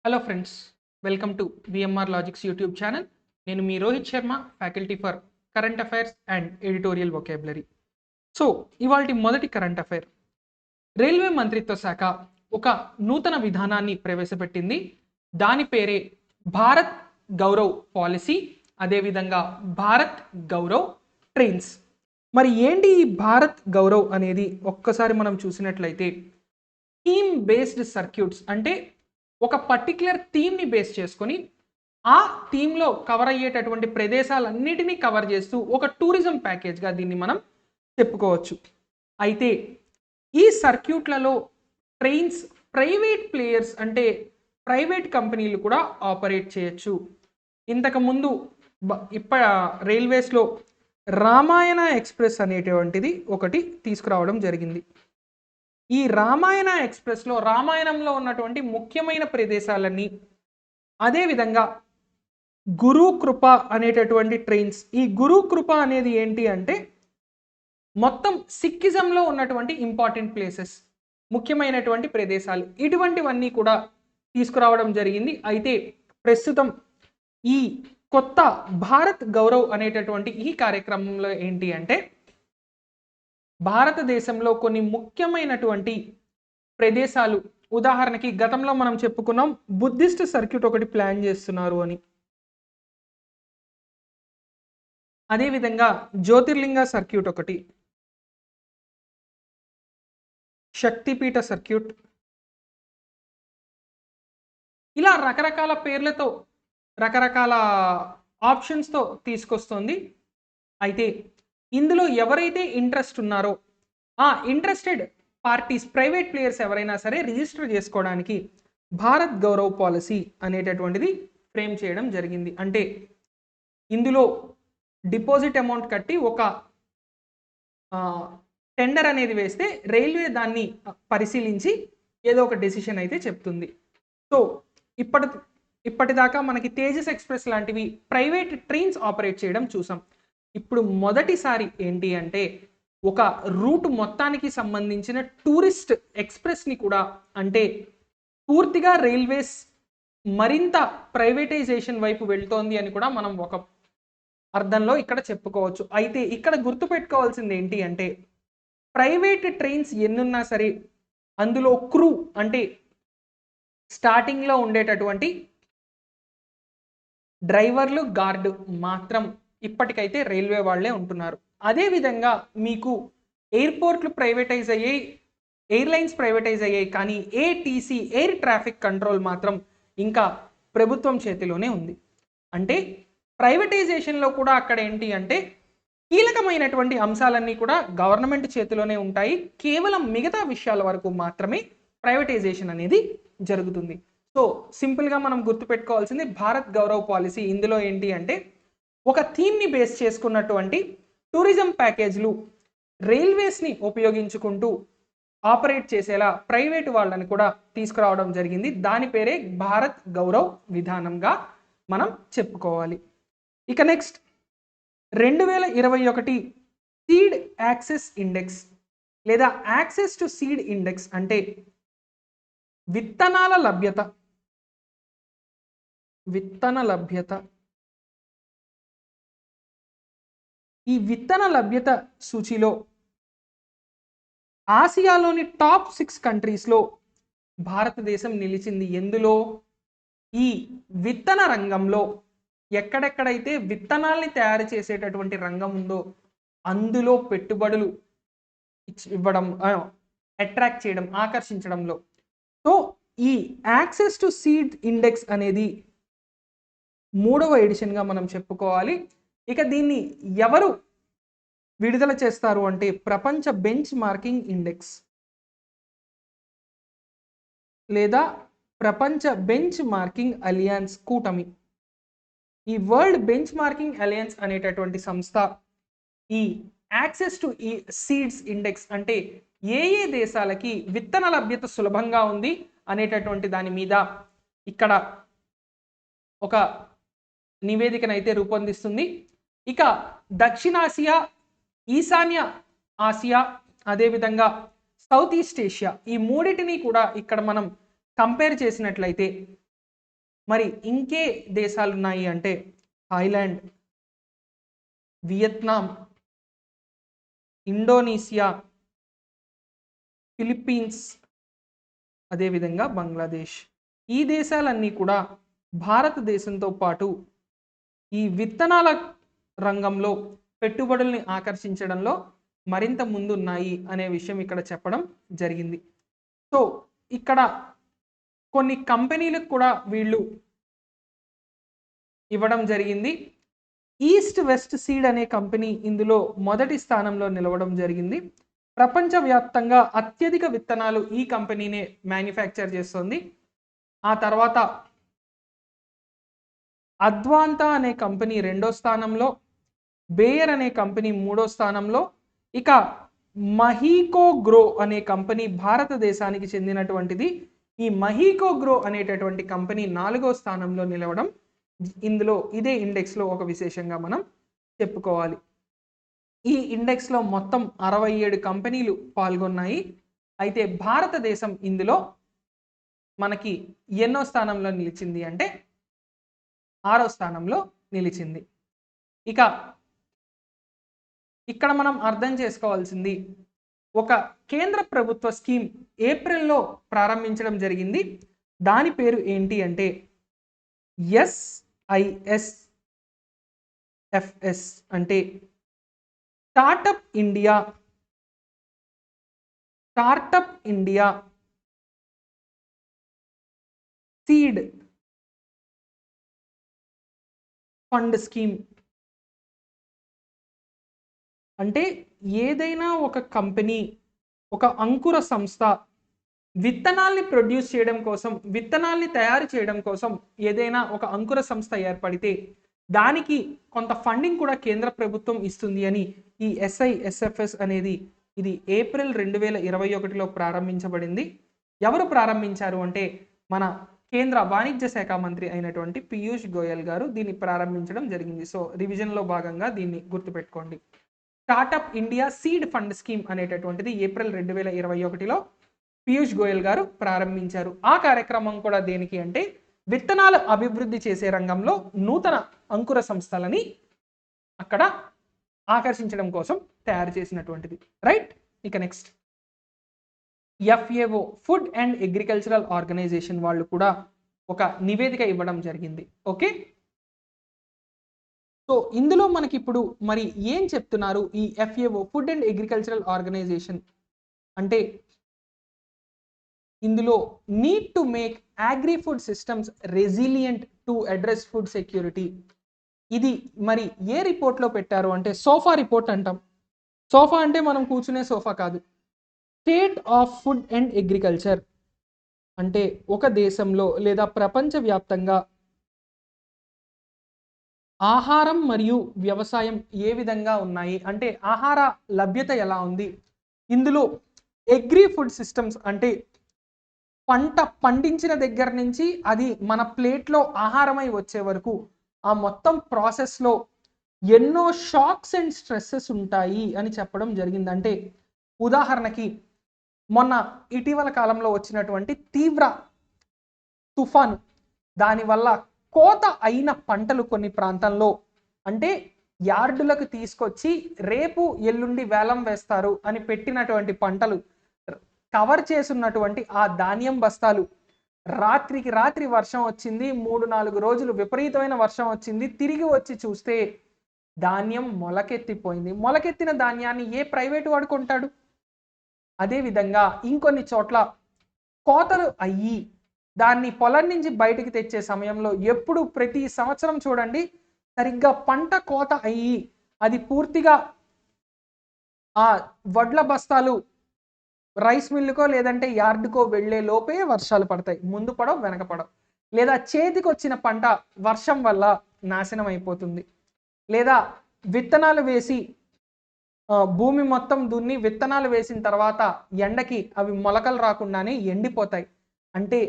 Hello friends, welcome to VMR logics YouTube channel. నేను మీ Rohit Sharma, faculty for current affairs and editorial vocabulary. So ఇవాల్టి మొదటి current affair, railway మంత్రిత్వ శాఖ ఒక నూతన విధానాన్ని ప్రవేశపెట్టింది. దాని పేరే భారత్ గౌరవ్ పాలసీ, అదేవిధంగా భారత్ గౌరవ్ ట్రైన్స్. మరి ఏంటి ఈ భారత్ గౌరవ్ అనేది ఒక్కసారి మనం చూసినట్లయితే, థీమ్ బేస్డ్ సర్క్యూట్స్ అంటే ఒక పర్టిక్యులర్ థీమ్ని బేస్ చేసుకొని ఆ థీమ్లో కవర్ అయ్యేటటువంటి ప్రదేశాలన్నిటినీ కవర్ చేస్తూ ఒక టూరిజం ప్యాకేజ్గా దీన్ని మనం చెప్పుకోవచ్చు. అయితే ఈ సర్క్యూట్లలో ట్రైన్స్ ప్రైవేట్ ప్లేయర్స్ అంటే ప్రైవేట్ కంపెనీలు కూడా ఆపరేట్ చేయొచ్చు. ఇంతకుముందు రైల్వేస్లో రామాయణ ఎక్స్ప్రెస్ అనేటువంటిది ఒకటి తీసుకురావడం జరిగింది. ఈ రామాయణ ఎక్స్ప్రెస్లో రామాయణంలో ఉన్నటువంటి ముఖ్యమైన ప్రదేశాలన్నీ, అదేవిధంగా గురు కృప అనేటటువంటి ట్రైన్స్. ఈ గురు కృప అనేది ఏంటి అంటే మొత్తం సిక్కిజంలో ఉన్నటువంటి ఇంపార్టెంట్ ప్లేసెస్, ముఖ్యమైనటువంటి ప్రదేశాలు, ఇటువంటివన్నీ కూడా తీసుకురావడం జరిగింది. అయితే ప్రస్తుతం ఈ కొత్త భారత్ గౌరవ్ అనేటటువంటి ఈ కార్యక్రమంలో ఏంటి అంటే, భారతదేశంలో కొన్ని ముఖ్యమైనటువంటి ప్రదేశాలు, ఉదాహరణకి గతంలో మనం చెప్పుకున్నాం బుద్ధిస్ట్ సర్క్యూట్ ఒకటి ప్లాన్ చేస్తున్నారు అని, అదేవిధంగా జ్యోతిర్లింగ సర్క్యూట్ ఒకటి, శక్తిపీఠ సర్క్యూట్, ఇలా రకరకాల పేర్లతో రకరకాల ఆప్షన్స్తో తీసుకొస్తుంది. అయితే ఇందులో ఎవరైతే ఇంట్రెస్ట్ ఉన్నారో ఆ ఇంట్రెస్టెడ్ పార్టీస్, ప్రైవేట్ ప్లేయర్స్ ఎవరైనా సరే రిజిస్టర్ చేసుకోవడానికి భారత్ గౌరవ్ పాలసీ అనేటటువంటిది ఫ్రేమ్ చేయడం జరిగింది. అంటే ఇందులో డిపాజిట్ అమౌంట్ కట్టి ఒక టెండర్ అనేది వేస్తే రైల్వే దాన్ని పరిశీలించి ఏదో ఒక డెసిషన్ అయితే చెప్తుంది. సో ఇప్పటిదాకా మనకి తేజస్ ఎక్స్ప్రెస్ లాంటివి ప్రైవేట్ ట్రైన్స్ ఆపరేట్ చేయడం చూసాం. ఇప్పుడు మొదటిసారి ఏంటి అంటే ఒక రూట్ మొత్తానికి సంబంధించిన టూరిస్ట్ ఎక్స్ప్రెస్ని కూడా, అంటే పూర్తిగా రైల్వేస్ మరింత ప్రైవేటైజేషన్ వైపు వెళ్తోంది అని కూడా మనం ఒక అర్థంలో ఇక్కడ చెప్పుకోవచ్చు. అయితే ఇక్కడ గుర్తుపెట్టుకోవాల్సింది ఏంటి అంటే, ప్రైవేట్ ట్రైన్స్ ఎన్నున్నా సరే అందులో క్రూ అంటే స్టార్టింగ్లో ఉండేటటువంటి డ్రైవర్లు, గార్డు మాత్రం ఇప్పటికైతే రైల్వే వాళ్ళే ఉంటున్నారు. అదేవిధంగా మీకు ఎయిర్పోర్ట్లు ప్రైవేటైజ్ అయ్యాయి, ఎయిర్లైన్స్ ప్రైవేటైజ్ అయ్యాయి, కానీ ఏటీసీ ఎయిర్ ట్రాఫిక్ కంట్రోల్ మాత్రం ఇంకా ప్రభుత్వం చేతిలోనే ఉంది. అంటే ప్రైవేటైజేషన్లో కూడా అక్కడ ఏంటి అంటే కీలకమైనటువంటి అంశాలన్నీ కూడా గవర్నమెంట్ చేతిలోనే ఉంటాయి. కేవలం మిగతా విషయాల వరకు మాత్రమే ప్రైవేటైజేషన్ అనేది జరుగుతుంది. సో సింపుల్గా మనం గుర్తుపెట్టుకోవాల్సింది భారత్ గౌరవ్ పాలసీ. ఇందులో ఏంటి అంటే ఒక థీమ్ని బేస్ చేసుకున్నటువంటి టూరిజం ప్యాకేజ్లు రైల్వేస్ని ఉపయోగించుకుంటూ ఆపరేట్ చేసేలా ప్రైవేటు వాళ్ళని కూడా తీసుకురావడం జరిగింది. దాని పేరే భారత్ గౌరవ్ విధానంగా మనం చెప్పుకోవాలి. ఇక నెక్స్ట్ 2021 సీడ్ యాక్సెస్ ఇండెక్స్ లేదా యాక్సెస్ టు సీడ్ ఇండెక్స్ అంటే విత్తన లభ్యత. ఈ విత్తన లభ్యత సూచిలో ఆసియాలోని టాప్ 6 కంట్రీస్లో భారతదేశం నిలిచింది. ఎందులో? ఈ విత్తన రంగంలో ఎక్కడెక్కడైతే విత్తనాల్ని తయారు చేసేటటువంటి రంగం ఉందో అందులో పెట్టుబడులు ఇవ్వడం, అట్రాక్ట్ చేయడం, ఆకర్షించడంలో. సో ఈ యాక్సెస్ టు సీడ్ ఇండెక్స్ అనేది 3వ ఎడిషన్గా మనం చెప్పుకోవాలి. ఇక దీన్ని ఎవరు విడుదల చేస్తారు అంటే ప్రపంచ బెంచ్ మార్కింగ్ ఇండెక్స్ లేదా ప్రపంచ బెంచ్ మార్కింగ్ అలియన్స్ కూటమి. ఈ వరల్డ్ బెంచ్ మార్కింగ్ అలియన్స్ అనేటటువంటి సంస్థ ఈ యాక్సెస్ టు ఈ సీడ్స్ ఇండెక్స్ అంటే ఏ ఏ దేశాలకి విత్తన లభ్యత సులభంగా ఉంది అనేటటువంటి దాని మీద ఇక్కడ ఒక నివేదికనైతే రూపొందిస్తుంది. ఇక దక్షిణాసియా, ఈశాన్య ఆసియా, అదేవిధంగా సౌత్ ఈస్ట్ ఏషియా, ఈ మూడింటిని కూడా ఇక్కడ మనం కంపేర్ చేసినట్లయితే మరి ఇంకే దేశాలు ఉన్నాయి అంటే థాయిలాండ్, వియత్నాం, ఇండోనేషియా, ఫిలిప్పీన్స్, అదేవిధంగా బంగ్లాదేశ్. ఈ దేశాలన్నీ కూడా భారతదేశంతో పాటు ఈ విత్తనాల రంగంలో పెట్టుబడుల్ని ఆకర్షించడంలో మరింత ముందున్నాయి అనే విషయం ఇక్కడ చెప్పడం జరిగింది. సో ఇక్కడ కొన్ని కంపెనీలకు కూడా వీళ్ళు ఇవ్వడం జరిగింది. ఈస్ట్ వెస్ట్ సీడ్ అనే కంపెనీ ఇందులో మొదటి స్థానంలో నిలవడం జరిగింది. ప్రపంచవ్యాప్తంగా అత్యధిక విత్తనాలు ఈ కంపెనీనే మ్యానుఫ్యాక్చర్ చేస్తుంది. ఆ తర్వాత అద్వాంతా అనే కంపెనీ రెండో స్థానంలో, బేయర్ అనే కంపెనీ మూడో స్థానంలో, ఇక మహీకో గ్రో అనే కంపెనీ భారతదేశానికి చెందినటువంటిది. ఈ మహీకో గ్రో అనేటటువంటి కంపెనీ నాలుగో స్థానంలో నిలవడం ఇందులో ఇదే ఇండెక్స్లో ఒక విశేషంగా మనం చెప్పుకోవాలి. ఈ ఇండెక్స్లో మొత్తం 67 కంపెనీలు పాల్గొన్నాయి. అయితే భారతదేశం ఇందులో మనకి ఎన్నో స్థానంలో నిలిచింది అంటే 6వ స్థానంలో నిలిచింది. ఇక ఇక్కడ మనం అర్థం చేసుకోవాల్సింది, ఒక కేంద్ర ప్రభుత్వ స్కీమ్ ఏప్రిల్లో ప్రారంభించడం జరిగింది. దాని పేరు ఏంటి అంటే SISFS, అంటే startup India seed fund scheme. అంటే ఏదైనా ఒక కంపెనీ, ఒక అంకుర సంస్థ విత్తనాల్ని ప్రొడ్యూస్ చేయడం కోసం, విత్తనాల్ని తయారు చేయడం కోసం ఏదైనా ఒక అంకుర సంస్థ ఏర్పడితే దానికి కొంత ఫండింగ్ కూడా కేంద్ర ప్రభుత్వం ఇస్తుంది అని ఈ SISFS అనేది ఇది ఏప్రిల్ 2021లో ప్రారంభించబడింది. ఎవరు ప్రారంభించారు అంటే మన కేంద్ర వాణిజ్య శాఖ మంత్రి అయినటువంటి పీయూష్ గోయల్ గారు దీన్ని ప్రారంభించడం జరిగింది. సో రివిజన్లో భాగంగా దీన్ని గుర్తుపెట్టుకోండి. Startup India seed fund scheme అనేటటువంటిది ఏప్రిల్ 2021లో పీయూష్ గోయల్ గారు ప్రారంభించారు. ఆ కార్యక్రమం కూడా దేనికి అంటే విత్తనాలు అభివృద్ధి చేసే రంగంలో నూతన అంకుర సంస్థలని అక్కడ ఆకర్షించడం కోసం తయారు చేసినటువంటిది. రైట్, ఇక next FAO food and agricultural organisation వాళ్ళు కూడా ఒక నివేదిక ఇవ్వడం జరిగింది. ఓకే, సో ఇందులో మనకి ఇప్పుడు మరి ఏం చెప్తున్నారు ఈ FAO food and agricultural organisation అంటే, ఇందులో need to make agri food systems resilient to address food security. ఇది మరి ఏ రిపోర్ట్లో పెట్టారు అంటే సోఫా రిపోర్ట్ అంటాం. సోఫా అంటే మనం కూర్చునే సోఫా కాదు. State of food and agriculture అంటే ఒక దేశంలో లేదా ప్రపంచవ్యాప్తంగా ఆహారం మరియు వ్యవసాయం ఏ విధంగా ఉన్నాయి అంటే ఆహార లభ్యత ఎలా ఉంది. ఇందులో అగ్రి ఫుడ్ సిస్టమ్స్ అంటే పంట పండించిన దగ్గర నుంచి అది మన ప్లేట్లో ఆహారమై వచ్చే వరకు ఆ మొత్తం ప్రాసెస్లో ఎన్నో షాక్స్ అండ్ స్ట్రెస్సెస్ ఉంటాయి అని చెప్పడం జరిగింది. అంటే ఉదాహరణకి మొన్న ఇటీవల కాలంలో వచ్చినటువంటి తీవ్ర తుఫాను, దానివల్ల కోత అయిన పంటలు కొన్ని ప్రాంతాల్లో అంటే యార్డులకు తీసుకొచ్చి రేపు ఎల్లుండి వేలం వేస్తారు అని పెట్టినటువంటి పంటలు కవర్ చేసున్నటువంటి ఆ ధాన్యం బస్తాలు రాత్రికి రాత్రి వర్షం వచ్చింది, 3-4 రోజులు విపరీతమైన వర్షం వచ్చింది, తిరిగి వచ్చి చూస్తే ధాన్యం మొలకెత్తిపోయింది. మొలకెత్తిన ధాన్యాన్ని ఏ ప్రైవేటు వాడు కొంటాడు? అదేవిధంగా ఇంకొన్ని చోట్ల కోతలు అయ్యి దాన్ని పొలం నుంచి బయటికి తెచ్చే సమయంలో ఎప్పుడు ప్రతి సంవత్సరం చూడండి సరిగ్గా పంట కోత అయ్యి అది పూర్తిగా ఆ వడ్ల బస్తాలు రైస్ మిల్లుకో లేదంటే యార్డుకో వెళ్లే లోపే వర్షాలు పడతాయి. ముందు పడవు, వెనక పడవు. లేదా చేతికి వచ్చిన పంట వర్షం వల్ల నాశనం అయిపోతుంది. లేదా విత్తనాలు వేసి భూమి మొత్తం దున్ని విత్తనాలు వేసిన తర్వాత ఎండకి అవి మొలకలు రాకుండానే ఎండిపోతాయి. అంటే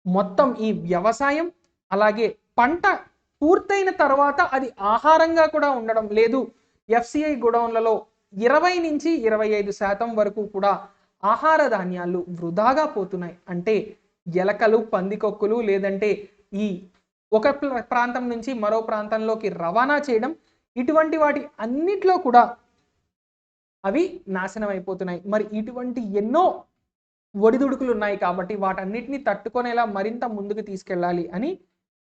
మొత్తం ఈ వ్యవసాయం అలాగే పంట పూర్తయిన తర్వాత అది ఆహారంగా కూడా ఉండడం లేదు. FCI గోడౌన్లలో 20-25% వరకు కూడా ఆహార ధాన్యాలు వృధాగా పోతున్నాయి. అంటే ఎలకలు, పందికొక్కులు లేదంటే ఈ ఒక ప్రాంతం నుంచి మరో ప్రాంతంలోకి రవాణా చేయడం, ఇటువంటి వాటి అన్నిట్లో కూడా అవి నాశనం అయిపోతున్నాయి. మరి ఇటువంటి ఎన్నో ఒడిదుడుకులు ఉన్నాయి కాబట్టి వాటన్నిటిని తట్టుకునేలా మరింత ముందుకు తీసుకెళ్ళాలి అని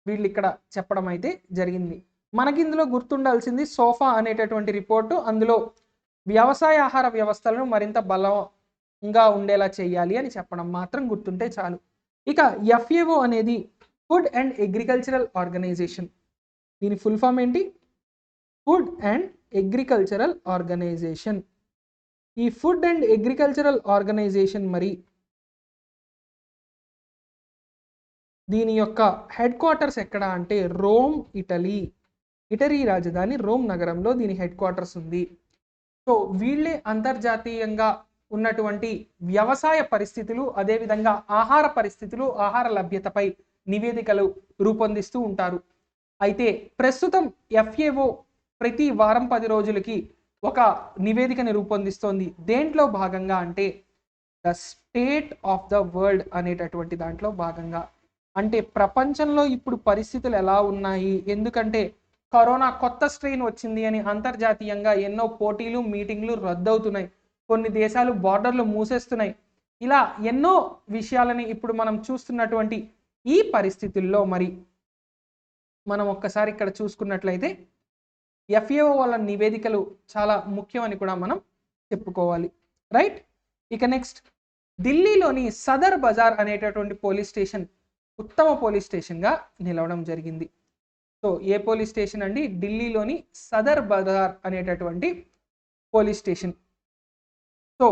వీళ్ళు ఇక్కడ చెప్పడం అయితే జరిగింది. మనకి ఇందులో గుర్తుండాల్సింది సోఫా అనేటటువంటి రిపోర్టు. అందులో వ్యవసాయ ఆహార వ్యవస్థలను మరింత బలంగా ఉండేలా చేయాలి అని చెప్పడం మాత్రం గుర్తుంటే చాలు. ఇక FAO అనేది ఫుడ్ అండ్ అగ్రికల్చరల్ ఆర్గనైజేషన్. దీని ఫుల్ ఫామ్ ఏంటి? Food and agricultural organisation. ఈ ఫుడ్ అండ్ అగ్రికల్చరల్ ఆర్గనైజేషన్ మరి దీని యొక్క హెడ్ క్వార్టర్స్ ఎక్కడ అంటే రోమ్, ఇటలీ. ఇటలీ రాజధాని రోమ్ నగరంలో దీని హెడ్ క్వార్టర్స్ ఉంది. సో వీళ్ళే అంతర్జాతీయంగా ఉన్నటువంటి వ్యవసాయ పరిస్థితులు, అదేవిధంగా ఆహార పరిస్థితులు, ఆహార లభ్యతపై నివేదికలు రూపొందిస్తూ ఉంటారు. అయితే ప్రస్తుతం FAO ప్రతి వారం 10 రోజులకి ఒక నివేదికని రూపొందిస్తోంది. దేంట్లో భాగంగా అంటే the state of the world అనేటటువంటి దాంట్లో భాగంగా. అంటే ప్రపంచంలో ఇప్పుడు పరిస్థితులు ఎలా ఉన్నాయి, ఎందుకంటే కరోనా కొత్త స్ట్రెయిన్ వచ్చింది అని అంతర్జాతీయంగా ఎన్నో పోటీలు, మీటింగ్లు రద్దవుతున్నాయి. కొన్ని దేశాలు బార్డర్లు మూసేస్తున్నాయి. ఇలా ఎన్నో విషయాలని ఇప్పుడు మనం చూస్తున్నటువంటి ఈ పరిస్థితుల్లో మరి మనం ఒక్కసారి ఇక్కడ చూసుకున్నట్లయితే FAO వాళ్ళ నివేదికలు చాలా ముఖ్యమని కూడా మనం చెప్పుకోవాలి, రైట్? ఇక నెక్స్ట్, ఢిల్లీలోని సదర్ బజార్ అనేటటువంటి పోలీస్ స్టేషన్ ఉత్తమ పోలీస్ స్టేషన్గా నిలవడం జరిగింది. సో ఏ పోలీస్ స్టేషన్ అండి? ఢిల్లీలోని సదర్ బజార్ అనేటటువంటి పోలీస్ స్టేషన్. సో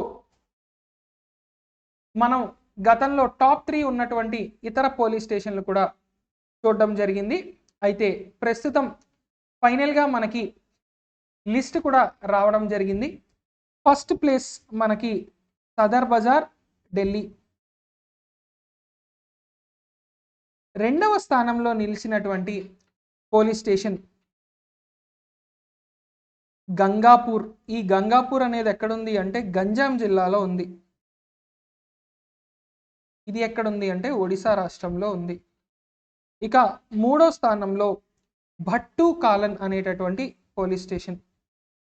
మనం గతంలో టాప్ 3 ఉన్నటువంటి ఇతర పోలీస్ స్టేషన్లు కూడా చూడడం జరిగింది. అయితే ప్రస్తుతం ఫైనల్గా మనకి లిస్ట్ కూడా రావడం జరిగింది. ఫస్ట్ ప్లేస్ మనకి సదర్ బజార్, ఢిల్లీ. రెండవ స్థానంలో నిలిచినటువంటి పోలీస్ స్టేషన్ గంగాపూర్. ఈ గంగాపూర్ అనేది ఎక్కడుంది అంటే గంజాం జిల్లాలో ఉంది. ఇది ఎక్కడుంది అంటే ఒడిశా రాష్ట్రంలో ఉంది. ఇక మూడో స్థానంలో భట్టు కాలన్ అనేటటువంటి పోలీస్ స్టేషన్.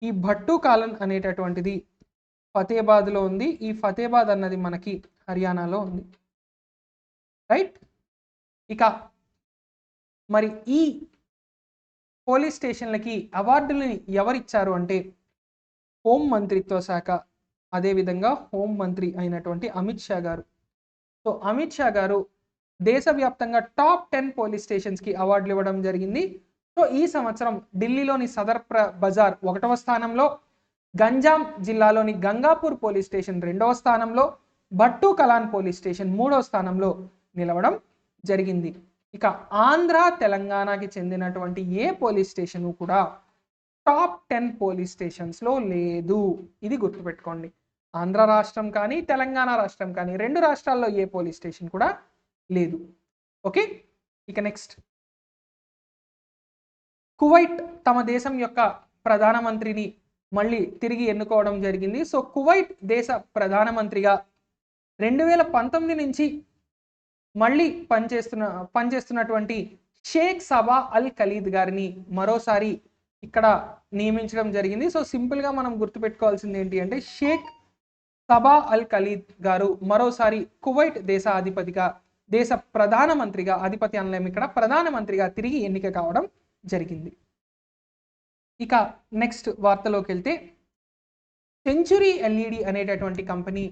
ఈ భట్టు కాలన్ అనేటటువంటిది ఫతేబాద్లో ఉంది. ఈ ఫతేబాద్ అన్నది మనకి హర్యానాలో ఉంది, రైట్? ఇక మరి ఈ పోలీస్ స్టేషన్లకి అవార్డులని ఎవరిచ్చారు అంటే హోం మంత్రిత్వ శాఖ, అదేవిధంగా హోం మంత్రి అయినటువంటి అమిత్ షా గారు. సో అమిత్ షా గారు దేశవ్యాప్తంగా టాప్ 10 పోలీస్ స్టేషన్స్కి అవార్డులు ఇవ్వడం జరిగింది. సో ఈ సంవత్సరం ఢిల్లీలోని సదర్ బజార్ 1వ స్థానంలో, గంజాం జిల్లాలోని గంగాపూర్ పోలీస్ స్టేషన్ 2వ స్థానంలో, భట్టు కలాన్ పోలీస్ స్టేషన్ 3వ స్థానంలో నిలవడం జరిగింది. ఇక ఆంధ్ర, తెలంగాణకి చెందినటువంటి ఏ పోలీస్ స్టేషన్ కూడా టాప్ 10 పోలీస్ స్టేషన్స్లో లేదు. ఇది గుర్తుపెట్టుకోండి. ఆంధ్ర రాష్ట్రం కానీ తెలంగాణ రాష్ట్రం కానీ రెండు రాష్ట్రాల్లో ఏ పోలీస్ స్టేషన్ కూడా లేదు. ఓకే, ఇక నెక్స్ట్, కువైట్ తమ దేశం యొక్క ప్రధానమంత్రిని మళ్ళీ తిరిగి ఎన్నుకోవడం జరిగింది. సో కువైట్ దేశ ప్రధానమంత్రిగా 2019 నుంచి మళ్ళీ పనిచేస్తున్నటువంటి షేక్ సబా అల్ ఖలీద్ గారిని మరోసారి ఇక్కడ నియమించడం జరిగింది. సో సింపుల్గా మనం గుర్తుపెట్టుకోవాల్సింది ఏంటి అంటే షేక్ సబా అల్ ఖలీద్ గారు మరోసారి కువైట్ దేశ ప్రధానమంత్రిగా, అధిపతి అనలేం ఇక్కడ, ప్రధానమంత్రిగా తిరిగి ఎన్నిక కావడం జరిగింది. ఇక నెక్స్ట్ వార్తలోకి వెళ్తే, సెంచురీ LED అనేటటువంటి కంపెనీ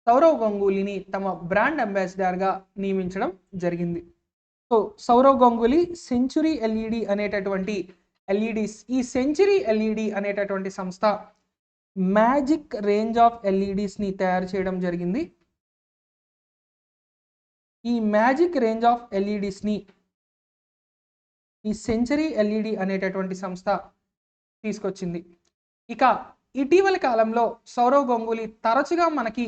సౌరవ్ గంగూలీని తమ బ్రాండ్ అంబాసిడర్గా నియమించడం జరిగింది. So Sourav Ganguly century LED అనేటటువంటి LEDs, ఈ సెంచురీ LED అనేటటువంటి సంస్థ మ్యాజిక్ రేంజ్ ఆఫ్ LEDస్ని తయారు చేయడం జరిగింది. ఈ మ్యాజిక్ రేంజ్ ఆఫ్ LEDస్ని ఈ సెంచురీ LED అనేటటువంటి సంస్థ తీసుకొచ్చింది. ఇక ఇటీవల కాలంలో సౌరవ్ గంగూలీ తరచుగా మనకి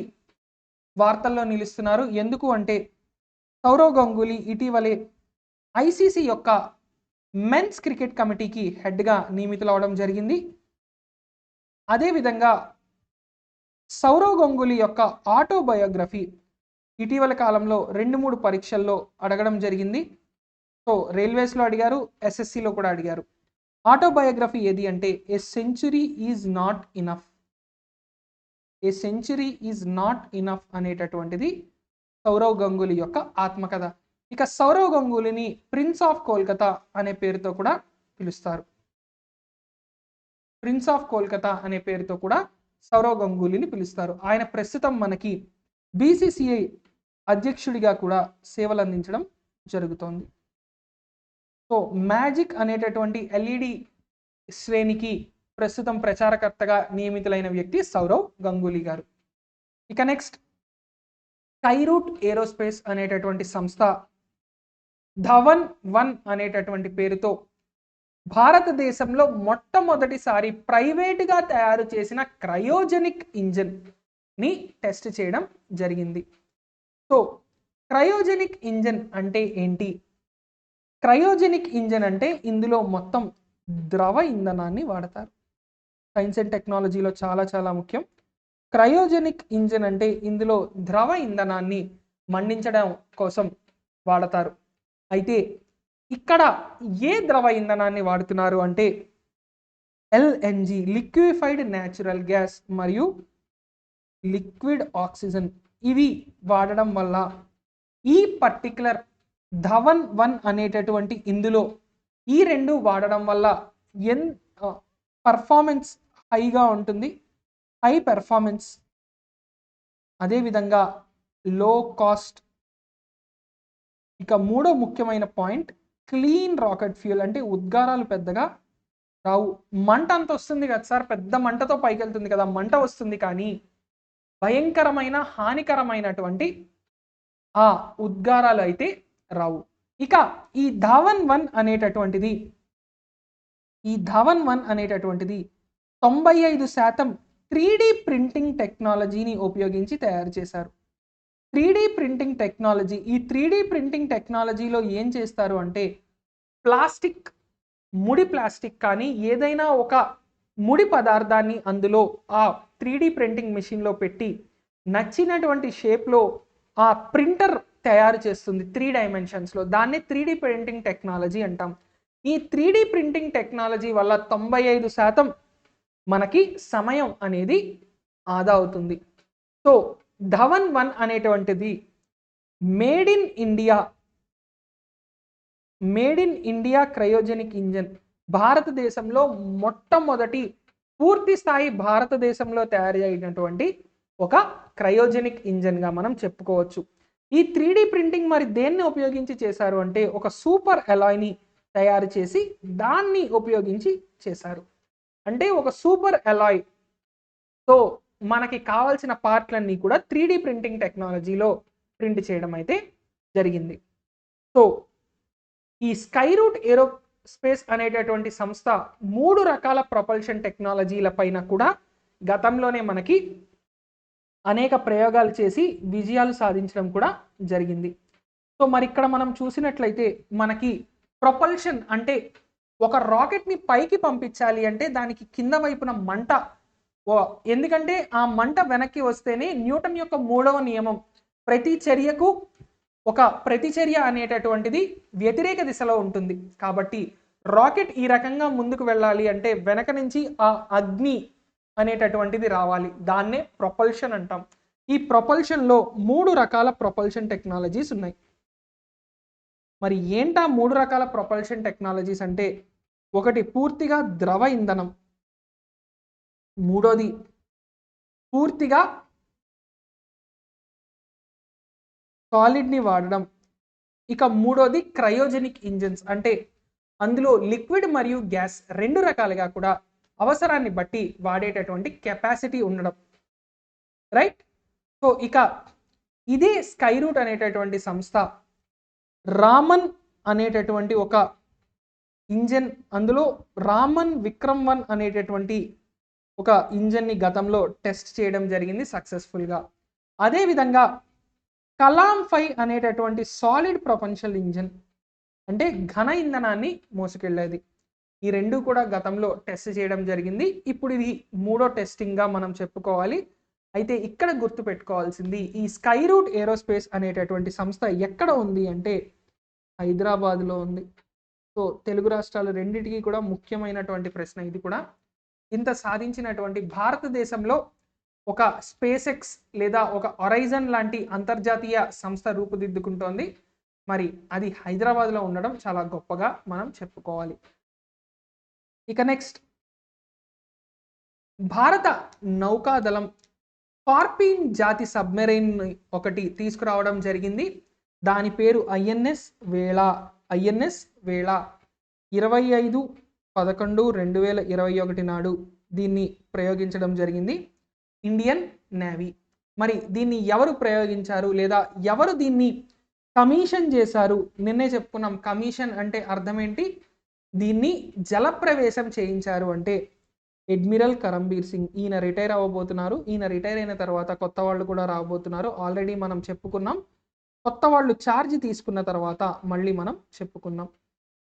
వార్తల్లో నిలుస్తున్నారు. ఎందుకు అంటే సౌరవ్ గంగూలీ ఇటీవలే ICC యొక్క మెన్స్ క్రికెట్ కమిటీకి హెడ్గా నియమితులవడం జరిగింది. అదేవిధంగా సౌరవ్ గంగూలీ యొక్క ఆటోబయోగ్రఫీ ఇటీవల కాలంలో 2-3 పరీక్షల్లో అడగడం జరిగింది. సో రైల్వేస్లో అడిగారు, ఎస్ఎస్సిలో కూడా అడిగారు. ఆటోబయోగ్రఫీ ఏది అంటే a century is not enough. A century is not enough అనేటటువంటిది సౌరవ్ గంగూలీ యొక్క ఆత్మకథ. ఇక సౌరవ్ గంగూలీని ప్రిన్స్ ఆఫ్ కోల్కతా అనే పేరుతో కూడా పిలుస్తారు. ప్రిన్స్ ఆఫ్ కోల్కతా అనే పేరుతో కూడా సౌరవ్ గంగూలీని పిలుస్తారు. ఆయన ప్రస్తుతం మనకి బీసీసీఐ అధ్యక్షుడిగా కూడా సేవలు అందించడం జరుగుతోంది. సో మ్యాజిక్ అనేటటువంటి ఎల్ఈడి శ్రేణికి ప్రస్తుతం ప్రచారకర్తగా నియమితులైన వ్యక్తి సౌరవ్ గంగూలీ గారు. ఇక నెక్స్ట్ స్కైరూట్ ఏరోస్పేస్ అనేటటువంటి సంస్థ ధవన్-1 అనేటటువంటి పేరుతో భారతదేశంలో మొట్టమొదటిసారి ప్రైవేటుగా తయారు చేసిన క్రయోజెనిక్ ఇంజిన్ ని టెస్ట్ చేయడం జరిగింది. సో క్రయోజెనిక్ ఇంజిన్ అంటే ఏంటి? క్రయోజెనిక్ ఇంజిన్ అంటే ఇందులో మొత్తం ద్రవ ఇంధనాన్ని వాడతారు. సైన్స్ అండ్ టెక్నాలజీలో చాలా చాలా ముఖ్యం. క్రయోజెనిక్ ఇంజిన్ అంటే ఇందులో ద్రవ ఇంధనాన్ని మండించడం కోసం వాడతారు. అయితే ఇక్కడ ఏ ద్రవ ఇంధనాన్ని వాడుతున్నారు అంటే ఎల్ఎన్జి, లిక్విఫైడ్ న్యాచురల్ గ్యాస్ మరియు లిక్విడ్ ఆక్సిజన్. ఇవి వాడడం వల్ల ఈ పర్టికులర్ ధవన్-1 అనేటటువంటి ఇందులో ఈ రెండు వాడడం వల్ల పర్ఫార్మెన్స్ హైగా ఉంటుంది, హై పెర్ఫార్మెన్స్, అదేవిధంగా లో కాస్ట్. ఇక మూడో ముఖ్యమైన పాయింట్ క్లీన్ రాకెట్ ఫ్యూయల్. అంటే ఉద్గారాలు పెద్దగా రావు. మంట అంత వస్తుంది కదా సార్, పెద్ద మంటతో పైకి వెళ్తుంది కదా, మంట వస్తుంది కానీ భయంకరమైన హానికరమైనటువంటి ఆ ఉద్గారాలు అయితే రావు. ఇక ఈ ధవన్-1 అనేటటువంటిది 95% 3D ప్రింటింగ్ టెక్నాలజీని ఉపయోగించి తయారు చేశారు. 3D ప్రింటింగ్ టెక్నాలజీ, ఈ 3D ప్రింటింగ్ టెక్నాలజీలో ఏం చేస్తారు అంటే ప్లాస్టిక్, ముడి ప్లాస్టిక్ కానీ ఏదైనా ఒక ముడి పదార్థాన్ని అందులో ఆ 3D ప్రింటింగ్ మెషిన్లో పెట్టి నచ్చినటువంటి షేప్లో ఆ ప్రింటర్ తయారు చేస్తుంది 3 డైమెన్షన్స్లో. దాన్ని 3D ప్రింటింగ్ టెక్నాలజీ అంటాం. ఈ 3D ప్రింటింగ్ టెక్నాలజీ వల్ల 95% మనకి సమయం అనేది ఆదా అవుతుంది. సో ధవన్-1 అనేటువంటిది made in India cryogenic engine. భారతదేశంలో మొట్టమొదటి పూర్తి స్థాయి భారతదేశంలో తయారు అయినటువంటి ఒక క్రయోజెనిక్ ఇంజిన్గా మనం చెప్పుకోవచ్చు. ఈ 3D ప్రింటింగ్ మరి దేన్ని ఉపయోగించి చేశారు అంటే ఒక సూపర్ అలాయ్ని తయారు చేసి దాన్ని ఉపయోగించి చేశారు. అంటే ఒక సూపర్ అలాయ్ తో మనకి కావాల్సిన పార్ట్లన్నీ కూడా 3D ప్రింటింగ్ టెక్నాలజీలో ప్రింట్ చేయడం అయితే జరిగింది. సో ఈ స్కైరూట్ ఏరోస్పేస్ అనేటటువంటి సంస్థ 3 రకాల ప్రొపల్షన్ టెక్నాలజీల పైన కూడా గతంలోనే మనకి అనేక ప్రయోగాలు చేసి విజయాలు సాధించడం కూడా జరిగింది. సో మరి ఇక్కడ మనం చూసినట్లయితే మనకి ప్రొపల్షన్ అంటే ఒక రాకెట్ని పైకి పంపించాలి అంటే దానికి కింద వైపున మంట, ఎందుకంటే ఆ మంట వెనక్కి వస్తేనే న్యూటన్ యొక్క 3వ నియమం ప్రతి చర్యకు ఒక ప్రతిచర్య అనేటటువంటిది వ్యతిరేక దిశలో ఉంటుంది. కాబట్టి రాకెట్ ఈ రకంగా ముందుకు వెళ్ళాలి అంటే వెనక నుంచి ఆ అగ్ని అనేటటువంటిది రావాలి. దాన్నే ప్రొపల్షన్ అంటాం. ఈ ప్రొపల్షన్లో 3 రకాల ప్రొపల్షన్ టెక్నాలజీస్ ఉన్నాయి. మరి ఏంటా 3 రకాల ప్రొపల్షన్ టెక్నాలజీస్ అంటే ఒకటి పూర్తిగా ద్రవ ఇంధనం, మూడోది పూర్తిగా సాలిడ్ని వాడడం, ఇక మూడోది క్రయోజెనిక్ ఇంజిన్స్ అంటే అందులో లిక్విడ్ మరియు గ్యాస్ 2 రకాలుగా కూడా అవసరాన్ని బట్టి వాడేటటువంటి కెపాసిటీ ఉండడం. రైట్. సో ఇక ఇదే స్కైరూట్ అనేటటువంటి సంస్థ రామన్ అనేటటువంటి ఒక ఇంజన్, అందులో రామన్ విక్రమ్-1 అనేటటువంటి ఒక ఇంజన్ని గతంలో టెస్ట్ చేయడం జరిగింది సక్సెస్ఫుల్గా. అదేవిధంగా కలాం-5 అనేటటువంటి సాలిడ్ ప్రొపల్షన్ ఇంజన్ అంటే ఘన ఇంధనాన్ని మోసుకెళ్ళేది. ఈ 2 కూడా గతంలో టెస్ట్ చేయడం జరిగింది. ఇప్పుడు ఇది 3వ టెస్టింగ్గా మనం చెప్పుకోవాలి. అయితే ఇక్కడ గుర్తుపెట్టుకోవాల్సింది ఈ స్కై రూట్ ఏరోస్పేస్ అనేటటువంటి సంస్థ ఎక్కడ ఉంది అంటే హైదరాబాద్లో ఉంది. సో తెలుగు రాష్ట్రాలు రెండింటికి కూడా ముఖ్యమైనటువంటి ప్రశ్న ఇది కూడా. ఇంత సాధించినటువంటి భారతదేశంలో ఒక స్పేస్ ఎక్స్ లేదా ఒక హొరైజన్ లాంటి అంతర్జాతీయ సంస్థ రూపుదిద్దుకుంటోంది. మరి అది హైదరాబాద్లో ఉండడం చాలా గొప్పగా మనం చెప్పుకోవాలి. ఇక నెక్స్ట్, భారత నౌకాదళం స్కార్పిన్ జాతి సబ్మెరైన్ ఒకటి తీసుకురావడం జరిగింది. దాని పేరు ఐఎన్ఎస్ వేళ. ఐఎన్ఎస్ వేళ 25/11/2021 నాడు దీన్ని ప్రయోగించడం జరిగింది ఇండియన్ నేవీ. మరి దీన్ని ఎవరు ప్రయోగించారు లేదా ఎవరు దీన్ని కమిషన్ చేశారు? నిన్నే చెప్పుకున్నాం కమిషన్ అంటే అర్థం ఏంటి. దీన్ని జలప్రవేశం చేయించారు అంటే అడ్మిరల్ కరంబీర్ సింగ్. ఈయన రిటైర్ అవ్వబోతున్నారు. ఈయన రిటైర్ అయిన తర్వాత కొత్త వాళ్ళు కూడా రాబోతున్నారు. ఆల్రెడీ మనం చెప్పుకున్నాం. కొత్త వాళ్ళు ఛార్జ్ తీసుకున్న తర్వాత మళ్ళీ మనం చెప్పుకున్నాం.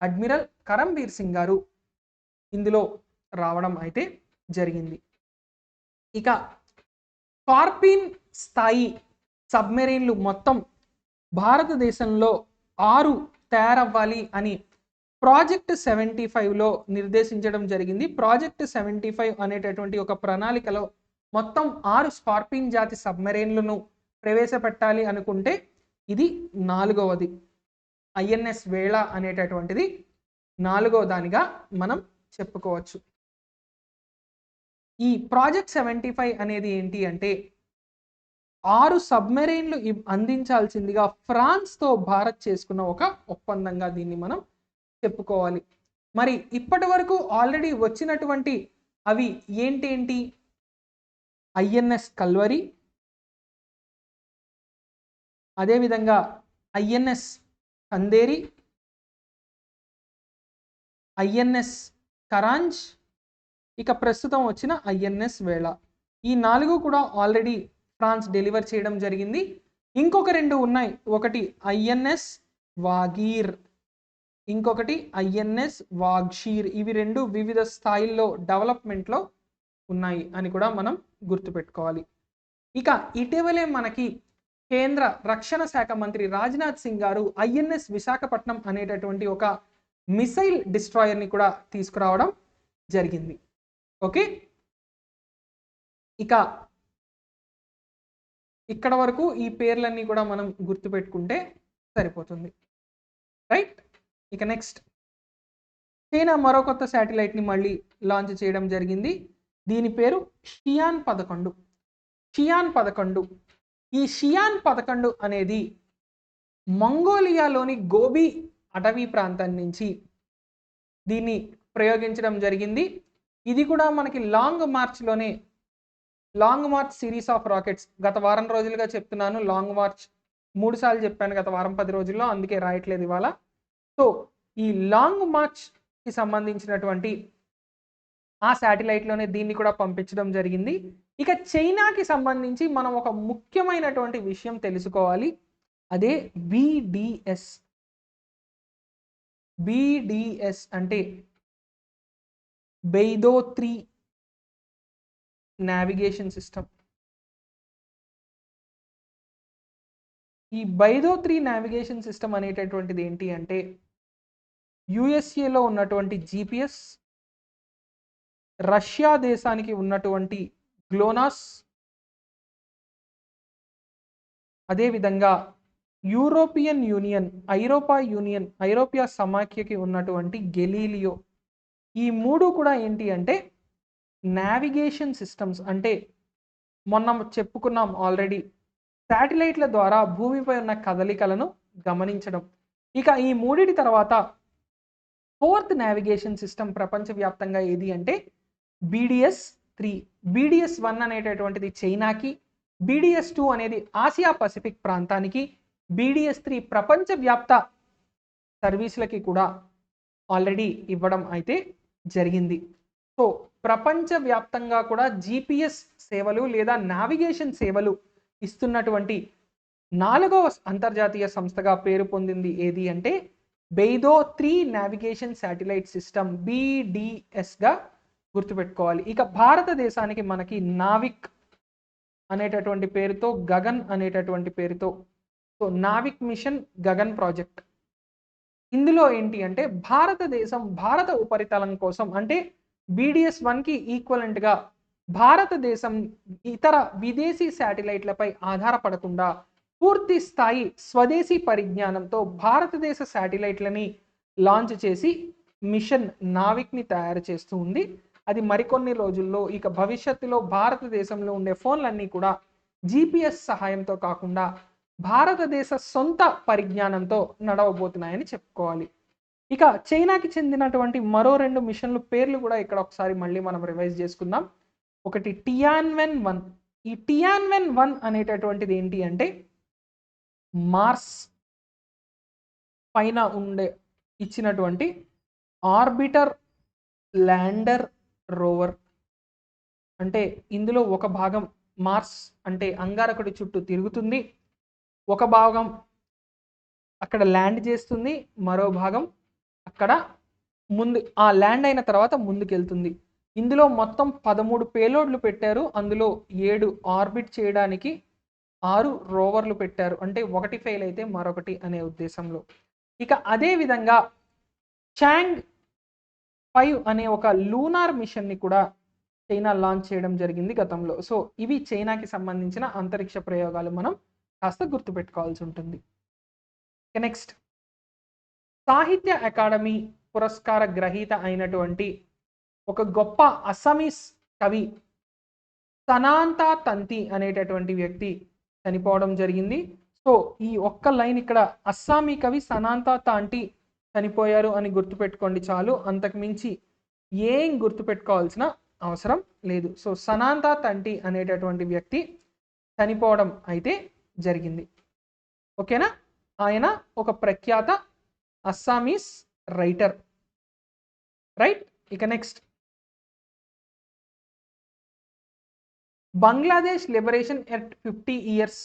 అడ్మిరల్ కరంబీర్ సింగ్ గారు ఇందులో రావడం అయితే జరిగింది. ఇక స్కార్పిన్ స్థాయి సబ్మెరైన్లు మొత్తం భారతదేశంలో 6 తయారవ్వాలి అని ప్రాజెక్ట్ 75లో నిర్దేశించడం జరిగింది. ప్రాజెక్ట్ 75 అనేటటువంటి ఒక ప్రణాళికలో మొత్తం 6 స్కార్పిన్ జాతి సబ్మెరైన్లను ప్రవేశపెట్టాలి అనుకుంటే ఇది 4వది. ఐఎన్ఎస్ వేళ అనేటటువంటిది 4వ దానిగా మనం చెప్పుకోవచ్చు. ఈ ప్రాజెక్ట్ 75 అనేది ఏంటి అంటే 6 సబ్మెరైన్లు అందించాల్సిందిగా ఫ్రాన్స్తో భారత్ చేసుకున్న ఒక ఒప్పందంగా దీన్ని మనం చెప్పుకోవాలి. మరి ఇప్పటి వరకు ఆల్రెడీ వచ్చినటువంటి అవి ఏంటి? ఐఎన్ఎస్ కల్వరి, అదేవిధంగా ఐఎన్ఎస్ కందేరి, ఐఎన్ఎస్ కరాంజ్, ఇక ప్రస్తుతం వచ్చిన ఐఎన్ఎస్ వేళ. ఈ 4 కూడా ఆల్రెడీ ఫ్రాన్స్ డెలివర్ చేయడం జరిగింది. ఇంకొక 2 ఉన్నాయి. ఒకటి ఐఎన్ఎస్ వాగీర్, ఇంకొకటి ఐఎన్ఎస్ వాగ్షీర్. ఇవి 2 వివిధ స్థాయిల్లో డెవలప్మెంట్లో ఉన్నాయి అని కూడా మనం గుర్తుపెట్టుకోవాలి. ఇక ఇటీవలే మనకి కేంద్ర రక్షణ శాఖ మంత్రి రాజ్నాథ్ సింగ్ గారు ఐఎన్ఎస్ విశాఖపట్నం అనేటటువంటి ఒక మిసైల్ డిస్ట్రాయర్ని కూడా తీసుకురావడం జరిగింది. ఓకే, ఇక ఇక్కడ వరకు ఈ పేర్లన్నీ కూడా మనం గుర్తుపెట్టుకుంటే సరిపోతుంది. రైట్. ఇక నెక్స్ట్, చైనా మరో కొత్త శాటిలైట్ని మళ్ళీ లాంచ్ చేయడం జరిగింది. దీని పేరు షియాన్ 11. షియాన్ 11. ఈ షియాన్ 11 అనేది మంగోలియాలోని గోబీ అటవీ ప్రాంతం నుంచి దీన్ని ప్రయోగించడం జరిగింది. ఇది కూడా మనకి Long March series of rockets. గత వారం రోజులుగా చెప్తున్నాను, లాంగ్ మార్చ్ 3 సార్లు చెప్పాను గత వారం 10 రోజుల్లో, అందుకే రాయట్లేదు ఇవాళ. సో ఈ లాంగ్ మార్చ్కి సంబంధించినటువంటి ఆ శాటిలైట్లోనే దీన్ని కూడా పంపించడం జరిగింది. ఇక చైనాకి సంబంధించి మనం ఒక ముఖ్యమైనటువంటి విషయం తెలుసుకోవాలి. అదే BDS. BDS అంటే బెయిదో 3 నావిగేషన్ సిస్టమ్. ఈ బెయిదో 3 నావిగేషన్ సిస్టమ్ అనేటటువంటిది ఏంటి అంటే యుఎస్ఏలో ఉన్నటువంటి GPS, రష్యా దేశానికి ఉన్నటువంటి గ్లోనాస్, అదేవిధంగా యూరోపియన్ యూనియన్, ఐరోపియా సమాఖ్యకి ఉన్నటువంటి గెలీలియో. ఈ 3 కూడా ఏంటి అంటే నావిగేషన్ సిస్టమ్స్. అంటే మొన్న చెప్పుకున్నాం ఆల్రెడీ, శాటిలైట్ల ద్వారా భూమిపై ఉన్న కదలికలను గమనించడం. ఇక ఈ 3 తర్వాత 4th నావిగేషన్ సిస్టమ్ ప్రపంచవ్యాప్తంగా ఏది అంటే BDS 3. BDS 1 అనేటటువంటిది చైనాకి, BDS 2 అనేది ఆసియా పసిఫిక్ ప్రాంతానికి, BDS 3 ప్రపంచవ్యాప్త సర్వీసులకి కూడా ఆల్రెడీ ఇవ్వడం అయితే జరిగింది. సో ప్రపంచవ్యాప్తంగా కూడా GPS సేవలు లేదా నావిగేషన్ సేవలు ఇస్తున్నటువంటి 4వ అంతర్జాతీయ సంస్థగా పేరు పొందింది ఏది అంటే బెయిదో 3 నావిగేషన్ శాటిలైట్ సిస్టమ్, BDS గా గుర్తుపెట్టుకోవాలి. ఇక భారతదేశానికి మనకి నావిక్ అనేటటువంటి పేరుతో, గగన్ అనేటటువంటి పేరుతో, so NavIC mission Gagan project. ఇందులో ఏంటి అంటే భారతదేశం భారత ఉపరితలం కోసం అంటే BDS-1కి ఈక్వలెంట్గా భారతదేశం ఇతర విదేశీ శాటిలైట్లపై ఆధారపడకుండా పూర్తి స్థాయి స్వదేశీ పరిజ్ఞానంతో భారతదేశ శాటిలైట్లని లాంచ్ చేసి మిషన్ నావిక్ని తయారు చేస్తూ ఉంది. అది మరికొన్ని రోజుల్లో ఇక భవిష్యత్తులో భారతదేశంలో ఉండే ఫోన్లన్నీ కూడా GPS సహాయంతో కాకుండా భారతదేశ సొంత పరిజ్ఞానంతో నడవబోతున్నాయని చెప్పుకోవాలి. ఇక చైనాకి చెందినటువంటి మరో 2 మిషన్లు పేర్లు కూడా ఇక్కడ ఒకసారి మళ్ళీ మనం రివైజ్ చేసుకుందాం. ఒకటి టియాన్వెన్-1. ఈ టియాన్వెన్-1 అనేటటువంటిది ఏంటి అంటే మార్స్ పైన ఇచ్చినటువంటి ఆర్బిటర్ ల్యాండర్ రోవర్. అంటే ఇందులో ఒక భాగం మార్స్ అంటే అంగారకుడి చుట్టూ తిరుగుతుంది, ఒక భాగం అక్కడ ల్యాండ్ చేస్తుంది, మరో భాగం అక్కడ ఆ ల్యాండ్ అయిన తర్వాత ముందుకెళ్తుంది. ఇందులో మొత్తం 13 పేలోడ్లు పెట్టారు. అందులో 7 ఆర్బిట్ చేయడానికి 6 రోవర్లు పెట్టారు. అంటే ఒకటి ఫెయిల్ అయితే మరొకటి అనే ఉద్దేశంలో. ఇక అదే విధంగా చాంగ్ 5 అనే ఒక లూనార్ మిషన్ని కూడా చైనా లాంచ్ చేయడం జరిగింది గతంలో. సో ఇవి చైనాకి సంబంధించిన అంతరిక్ష ప్రయోగాలు మనం కాస్త గుర్తుపెట్టుకోవాల్సి ఉంటుంది. నెక్స్ట్, సాహిత్య అకాడమీ పురస్కార గ్రహీత అయినటువంటి ఒక గొప్ప అస్సామీస్ కవి సనాంతా తంతి అనేటటువంటి వ్యక్తి చనిపోవడం జరిగింది. సో ఈ ఒక్క లైన్ ఇక్కడ అస్సామీ కవి సనాంతా తాంటి చనిపోయారు అని గుర్తుపెట్టుకోండి చాలు, అంతకు మించి ఏం గుర్తుపెట్టుకోవాల్సిన అవసరం లేదు. సో సనాంతా తంటి అనేటటువంటి వ్యక్తి చనిపోవడం అయితే జరిగింది. ఓకేనా? ఆయన ఒక ప్రఖ్యాత అస్సామీస్ రైటర్. రైట్. ఇక next, Bangladesh liberation at 50 years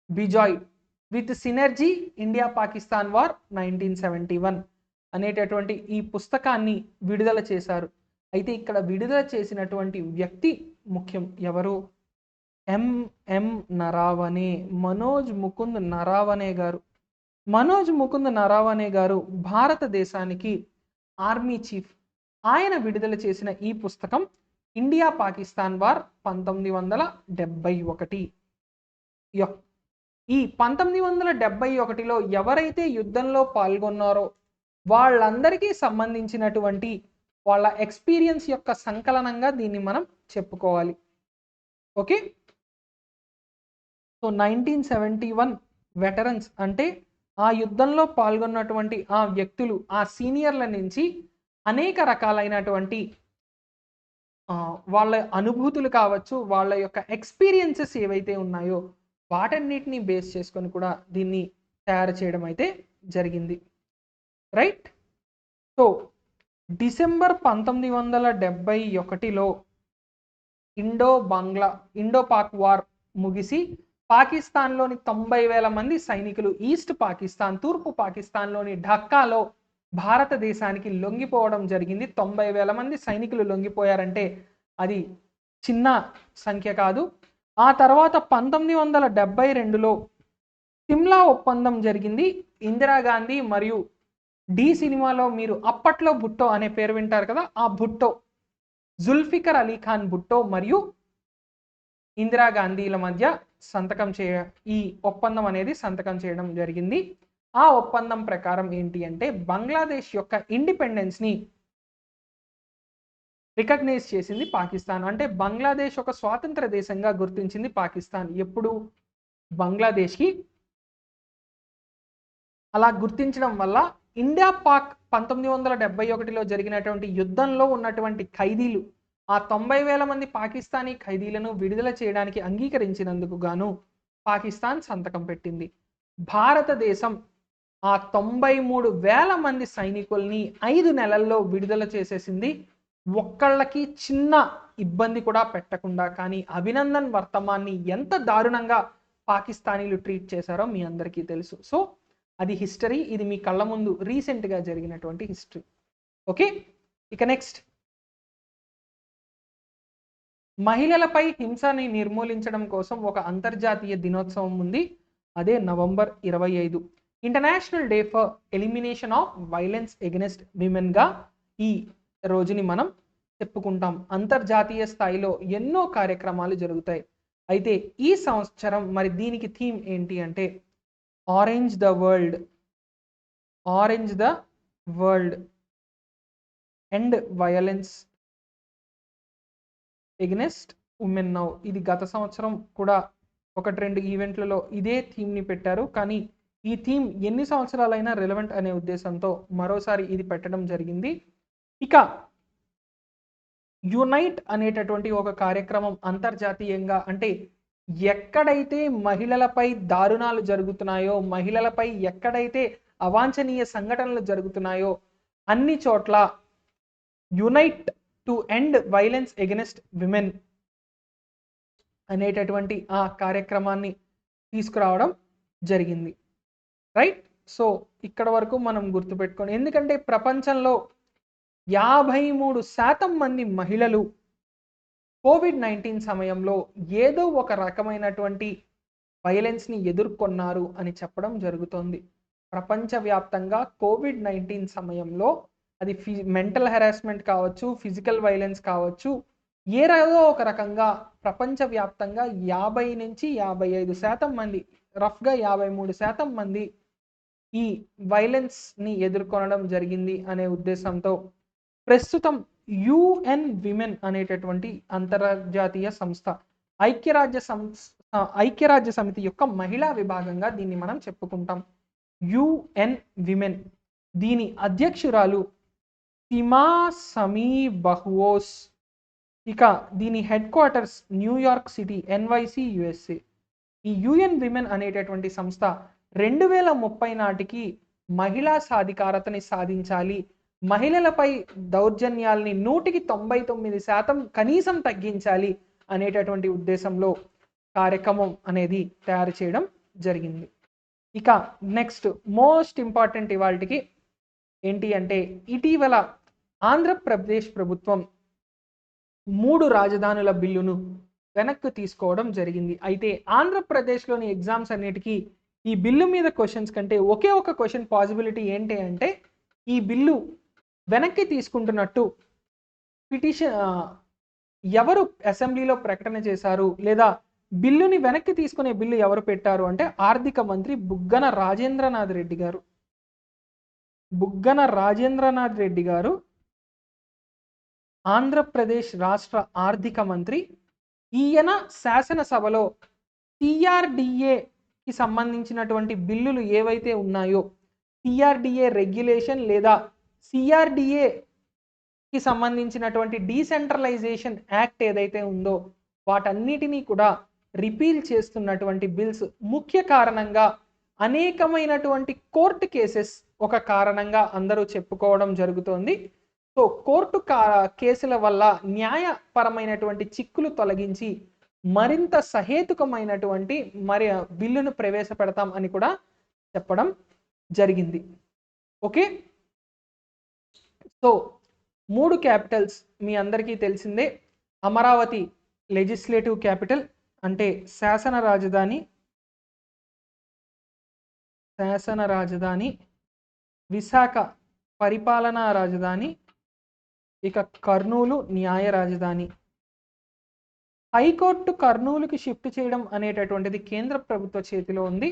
Bejoy with synergy India Pakistan war 1971 అనేటటువంటి ఈ పుస్తకాన్ని విడుదల చేశారు. అయితే ఇక్కడ విడుదల చేసినటువంటి వ్యక్తి ముఖ్యం. ఎవరు? ఎంఎం నరావనే, మనోజ్ ముకుంద్ నరావనే గారు. మనోజ్ ముకుంద్ నరావనే గారు భారతదేశానికి ఆర్మీ చీఫ్. ఆయన విడుదల చేసిన ఈ పుస్తకం ఇండియా పాకిస్తాన్ వార్ 1971. ఈ 1971లో ఎవరైతే యుద్ధంలో పాల్గొన్నారో వాళ్ళందరికీ సంబంధించినటువంటి వాళ్ళ ఎక్స్పీరియన్స్ యొక్క సంకలనంగా దీన్ని మనం చెప్పుకోవాలి. ఓకే. సో 1971 వెటరన్స్ అంటే ఆ యుద్ధంలో పాల్గొన్నటువంటి ఆ వ్యక్తులు, ఆ సీనియర్ల నుంచి అనేక రకాలైనటువంటి వాళ్ళ అనుభూతులు కావచ్చు, వాళ్ళ యొక్క ఎక్స్పీరియన్సెస్ ఏవైతే ఉన్నాయో వాటన్నిటిని బేస్ చేసుకొని కూడా దీన్ని తయారు చేయడం అయితే జరిగింది. రైట్. సో డిసెంబర్ 1971లో ఇండో పాక్ వార్ ముగిసి పాకిస్తాన్లోని 90,000 మంది సైనికులు ఈస్ట్ పాకిస్తాన్, తూర్పు పాకిస్తాన్లోని ఢక్కాలో భారతదేశానికి లొంగిపోవడం జరిగింది. 90,000 మంది సైనికులు లొంగిపోయారంటే అది చిన్న సంఖ్య కాదు. ఆ తర్వాత 1972లో సిమ్లా ఒప్పందం జరిగింది. ఇందిరాగాంధీ మరియు డి సినిమాలో మీరు అప్పట్లో భుట్టో అనే పేరు వింటారు కదా, ఆ భుట్టో, జుల్ఫికర్ అలీ ఖాన్ భుట్టో మరియు ఇందిరాగాంధీల మధ్య ఈ ఒప్పందం అనేది సంతకం చేయడం జరిగింది. ఆ ఒప్పందం ప్రకారం ఏంటి అంటే బంగ్లాదేశ్ యొక్క ఇండిపెండెన్స్ని రికగ్నైజ్ చేసింది పాకిస్తాన్. అంటే బంగ్లాదేశ్ ఒక స్వాతంత్ర దేశంగా గుర్తించింది పాకిస్తాన్. ఎప్పుడు? బంగ్లాదేశ్కి అలా గుర్తించడం వల్ల ఇండియా పాక్ 1971లో జరిగినటువంటి యుద్ధంలో ఉన్నటువంటి ఖైదీలు, ఆ 90,000 మంది పాకిస్తానీ ఖైదీలను విడుదల చేయడానికి అంగీకరించినందుకు గాను పాకిస్తాన్ సంతకం పెట్టింది. భారతదేశం ఆ 93,000 మంది సైనికుల్ని 5 నెలల్లో విడుదల చేసేసింది. ఒక్కళ్ళకి చిన్న ఇబ్బంది కూడా పెట్టకుండా. కానీ అభినందన్ వర్తమాన్ని ఎంత దారుణంగా పాకిస్తానీలు ట్రీట్ చేశారో మీ అందరికీ తెలుసు. సో అది హిస్టరీ. ఇది మీ కళ్ళ ముందు రీసెంట్గా జరిగినటువంటి హిస్టరీ. ఓకే. ఇక నెక్స్ట్, మహిళలపై హింసని నిర్మూలించడం కోసం ఒక అంతర్జాతీయ దినోత్సవం ఉంది, అదే November 25. International day for elimination of violence against విమెన్గా ఈ రోజుని మనం చెప్పుకుంటాం. అంతర్జాతీయ స్థాయిలో ఎన్నో కార్యక్రమాలు జరుగుతాయి. అయితే ఈ సంవత్సరం మరి దీనికి థీమ్ ఏంటి అంటే orange the world, orange the world and violence against women now. ఇది గత సంవత్సరం కూడా 1-2 ఈవెంట్లలో ఇదే థీమ్ని పెట్టారు, కానీ ఈ థీమ్ ఎన్ని సంవత్సరాలైనా రిలవెంట్ అనే ఉద్దేశంతో మరోసారి ఇది పెట్టడం జరిగింది. ఇక యునైట్ అనేటటువంటి ఒక కార్యక్రమం అంతర్జాతీయంగా, అంటే ఎక్కడైతే మహిళలపై దారుణాలు జరుగుతున్నాయో, మహిళలపై ఎక్కడైతే అవాంఛనీయ సంఘటనలు జరుగుతున్నాయో అన్ని చోట్ల unite to end violence against women అనేటటువంటి ఆ కార్యక్రమాన్ని తీసుకురావడం జరిగింది. రైట్. సో ఇక్కడ వరకు మనం గుర్తుపెట్టుకోండి, ఎందుకంటే ప్రపంచంలో 53% మంది మహిళలు కోవిడ్-19 సమయంలో ఏదో ఒక రకమైనటువంటి వైలెన్స్ని ఎదుర్కొన్నారు అని చెప్పడం జరుగుతోంది. ప్రపంచవ్యాప్తంగా కోవిడ్-19 సమయంలో అది మెంటల్ హెరాస్మెంట్ కావచ్చు, ఫిజికల్ వైలెన్స్ కావచ్చు, ఏదో ఒక రకంగా ప్రపంచవ్యాప్తంగా 50-55% మంది, రఫ్గా 53% మంది ఈ వైలెన్స్ని ఎదుర్కొనడం జరిగింది అనే ఉద్దేశంతో ప్రస్తుతం యుఎన్ విమెన్ అనేటటువంటి అంతర్జాతీయ సంస్థ, ఐక్యరాజ్య సమితి యొక్క మహిళా విభాగంగా దీన్ని మనం చెప్పుకుంటాం. యుఎన్ విమెన్, దీని అధ్యక్షురాలు సిమా సమీ బహ్వోస్. ఇక దీని head quarters New York city, ఎన్వైసి, USA. ఈ యుఎన్ విమెన్ అనేటటువంటి సంస్థ 2030 నాటికి మహిళా సాధికారతని సాధించాలి, మహిళలపై దౌర్జన్యాల్ని 199% కనీసం తగ్గించాలి అనేటటువంటి ఉద్దేశంలో కార్యక్రమం అనేది తయారు చేయడం జరిగింది. ఇక నెక్స్ట్ మోస్ట్ ఇంపార్టెంట్ ఇవాళకి ఏంటి అంటే, ఇటీవల ఆంధ్రప్రదేశ్ ప్రభుత్వం 3 రాజధానుల బిల్లును వెనక్కి తీసుకోవడం జరిగింది. అయితే ఆంధ్రప్రదేశ్లోని ఎగ్జామ్స్ అన్నిటికీ ఈ బిల్లు మీద క్వశ్చన్స్ కంటే ఒకే ఒక క్వశ్చన్ పాసిబిలిటీ ఏంటి అంటే, ఈ బిల్లు వెనక్కి తీసుకుంటున్నట్టు పిటిషన్ ఎవరు అసెంబ్లీలో ప్రకటన చేశారు, లేదా బిల్లుని వెనక్కి తీసుకునే బిల్లు ఎవరు పెట్టారు అంటే ఆర్థిక మంత్రి బుగ్గన రాజేంద్రనాథ్ రెడ్డి గారు. బుగ్గన రాజేంద్రనాథ్ రెడ్డి గారు ఆంధ్రప్రదేశ్ రాష్ట్ర ఆర్థిక మంత్రి. ఈయన శాసనసభలో సిఆర్డిఏకి సంబంధించినటువంటి బిల్లులు ఏవైతే ఉన్నాయో, సిఆర్డిఏ రెగ్యులేషన్ లేదా సిఆర్డిఏకి సంబంధించినటువంటి డీసెంట్రలైజేషన్ యాక్ట్ ఏదైతే ఉందో వాటన్నిటినీ కూడా రిపీల్ చేస్తున్నటువంటి బిల్స్. ముఖ్య కారణంగా అనేకమైనటువంటి కోర్టు కేసెస్ ఒక కారణంగా అందరూ చెప్పుకోవడం జరుగుతోంది. సో కోర్టు కేసుల వల్ల న్యాయపరమైనటువంటి చిక్కులు తొలగించి మరింత సహేతుకమైనటువంటి బిల్లును ప్రవేశపెడతాం అని కూడా చెప్పడం జరిగింది. ఓకే. సో 3 క్యాపిటల్స్ మీ అందరికీ తెలిసిందే. అమరావతి లెజిస్లేటివ్ క్యాపిటల్, అంటే శాసన రాజధాని, విశాఖ పరిపాలనా రాజధాని, ఇక కర్నూలు న్యాయ రాజధాని. హైకోర్టు కర్నూలుకి షిఫ్ట్ చేయడం అనేటటువంటిది కేంద్ర ప్రభుత్వ చేతిలో ఉంది.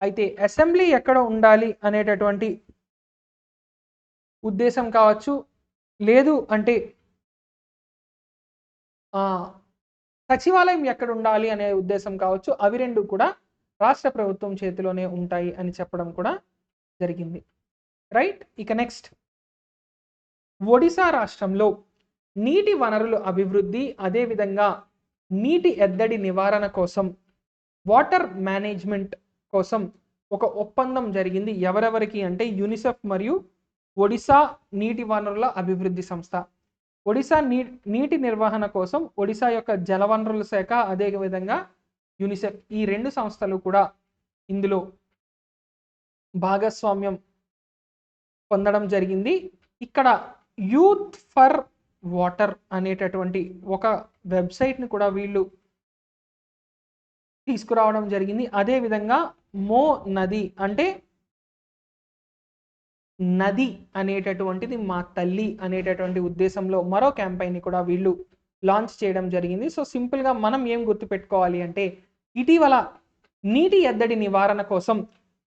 అయితే అసెంబ్లీ ఎక్కడ ఉండాలి అనేటటువంటి ఉద్దేశం కావచ్చు, లేదు అంటే సచివాలయం ఎక్కడ ఉండాలి అనే ఉద్దేశం కావచ్చు, అవి రెండు కూడా రాష్ట్ర ప్రభుత్వం చేతిలోనే ఉంటాయి అని చెప్పడం కూడా జరిగింది. రైట్. ఇక నెక్స్ట్, ఒడిశా రాష్ట్రంలో నీటి వనరుల అభివృద్ధి, అదేవిధంగా నీటి ఎద్దడి నివారణ కోసం, వాటర్ మేనేజ్మెంట్ కోసం ఒక ఒప్పందం జరిగింది. ఎవరెవరికి అంటే యూనిసెఫ్ మరియు ఒడిశా నీటి వనరుల అభివృద్ధి సంస్థ. ఒడిశా నీటి నిర్వహణ కోసం ఒడిశా యొక్క జలవనరుల శాఖ, అదేవిధంగా యూనిసెఫ్, ఈ 2 సంస్థలు కూడా ఇందులో భాగస్వామ్యం పొందడం జరిగింది. ఇక్కడ యూత్ ఫర్ వాటర్ అనేటటువంటి ఒక వెబ్సైట్ని కూడా వీళ్ళు తీసుకురావడం జరిగింది. అదేవిధంగా మో నది అంటే నది అనేటటువంటిది మా తల్లి అనేటటువంటి ఉద్దేశంలో మరో క్యాంపెయిన్ని కూడా వీళ్ళు లాంచ్ చేయడం జరిగింది. సో సింపుల్గా మనం ఏం గుర్తుపెట్టుకోవాలి అంటే ఇటీవల నీటి ఎద్దడి నివారణ కోసం,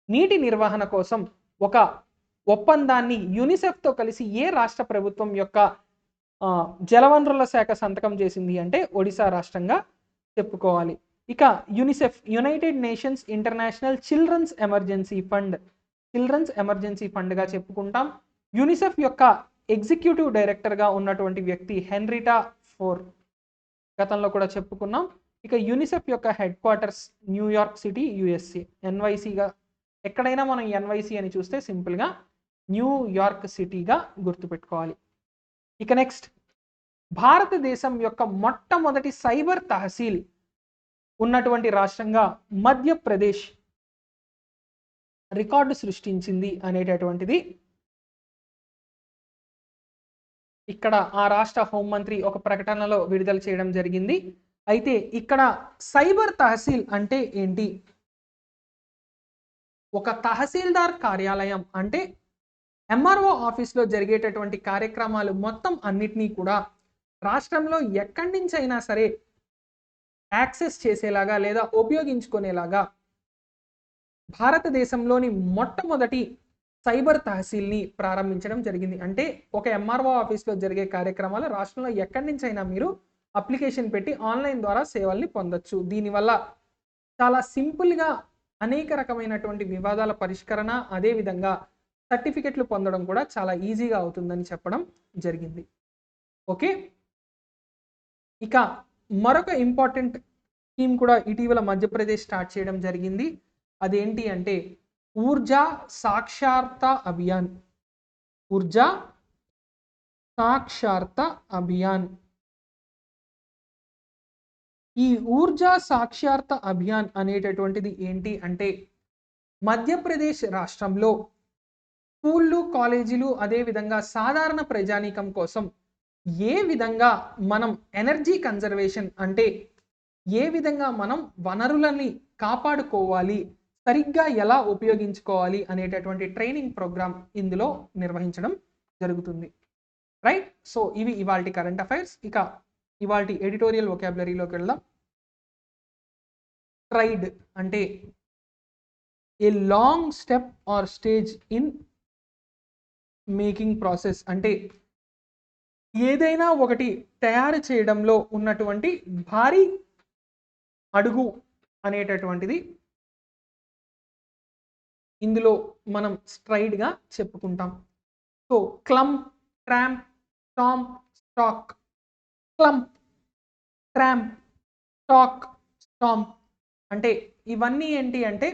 నీటి నిర్వహణ కోసం ఒక ఒప్పందాన్ని యునిసెఫ్తో కలిసి ఏ రాష్ట్ర ప్రభుత్వం యొక్క జలవనరుల శాఖ సంతకం చేసింది అంటే ఒడిశా రాష్ట్రంగా చెప్పుకోవాలి. ఇక UNICEF, United Nations International Children's Emergency ఫండ్గా చెప్పుకుంటాం. యునిసెఫ్ యొక్క ఎగ్జిక్యూటివ్ డైరెక్టర్గా ఉన్నటువంటి వ్యక్తి హెన్రిటా ఫోర్, గతంలో కూడా చెప్పుకున్నాం. ఇక యునిసెఫ్ యొక్క headquarters New York city, USA. ఎన్వైసీగా ఎక్కడైనా మనం ఎన్వైసీ అని చూస్తే సింపుల్గా న్యూయార్క్ సిటీగా గుర్తుపెట్టుకోవాలి. ఇక నెక్స్ట్, భారతదేశం యొక్క మొట్టమొదటి సైబర్ తహసీల్ ఉన్నటువంటి రాష్ట్రంగా మధ్యప్రదేశ్ రికార్డు సృష్టించింది అనేటటువంటిది ఇక్కడ ఆ రాష్ట్ర హోంమంత్రి ఒక ప్రకటనలో విడుదల చేయడం జరిగింది. అయితే ఇక్కడ సైబర్ తహసీల్ అంటే ఏంటి? ఒక తహసీల్దార్ కార్యాలయం అంటే ఎంఆర్ఓ ఆఫీస్లో జరిగేటటువంటి కార్యక్రమాలు మొత్తం అన్నిటినీ కూడా రాష్ట్రంలో ఎక్కడి నుంచి అయినా సరే యాక్సెస్ చేసేలాగా లేదా ఉపయోగించుకునేలాగా భారతదేశంలోని మొట్టమొదటి సైబర్ తహసీల్ని ప్రారంభించడం జరిగింది. అంటే ఒక ఎంఆర్ఓ ఆఫీస్లో జరిగే కార్యక్రమాలు రాష్ట్రంలో ఎక్కడి నుంచి అయినా మీరు అప్లికేషన్ పెట్టి ఆన్లైన్ ద్వారా సేవల్ని పొందొచ్చు. దీనివల్ల చాలా సింపుల్గా అనేక రకమైనటువంటి వివాదాల పరిష్కరణ, అదేవిధంగా సర్టిఫికెట్లు పొందడం కూడా చాలా ఈజీగా అవుతుందని చెప్పడం జరిగింది. ఓకే, ఇక మరొక ఇంపార్టెంట్ స్కీమ్ కూడా ఇటీవల మధ్యప్రదేశ్ స్టార్ట్ చేయడం జరిగింది. అదేంటి అంటే ఊర్జా సాక్షరతా అభియాన్. ఊర్జా సాక్షరతా అభియాన్. ఈ ఊర్జా సాక్షరతా అభియాన్ అనేటటువంటిది ఏంటి అంటే మధ్యప్రదేశ్ రాష్ట్రంలో స్కూళ్ళు, కాలేజీలు, అదేవిధంగా సాధారణ ప్రజానీకం కోసం ఏ విధంగా మనం ఎనర్జీ కన్జర్వేషన్ అంటే ఏ విధంగా మనం వనరులని కాపాడుకోవాలి, సరిగ్గా ఎలా ఉపయోగించుకోవాలి అనేటటువంటి ట్రైనింగ్ ప్రోగ్రామ్ ఇందులో నిర్వహించడం జరుగుతుంది. రైట్, సో ఇవి ఇవాల్టి కరెంట్ అఫైర్స్. ఇక ఇవాల్టి ఎడిటోరియల్ వొకాబులరీలోకి వెళ్దాం. స్ట్రైడ్ అంటే a long step are stage in making process, అంటే ఏదైనా ఒకటి తయారు చేయడంలో ఉన్నటువంటి భారీ అడుగు అనేటటువంటిది ఇందులో మనం స్ట్రైడ్గా చెప్పుకుంటాం. So clump, tramp, stamp, stock. Clump, tramp, stock, stamp అంటే ఇవన్నీ ఏంటి అంటే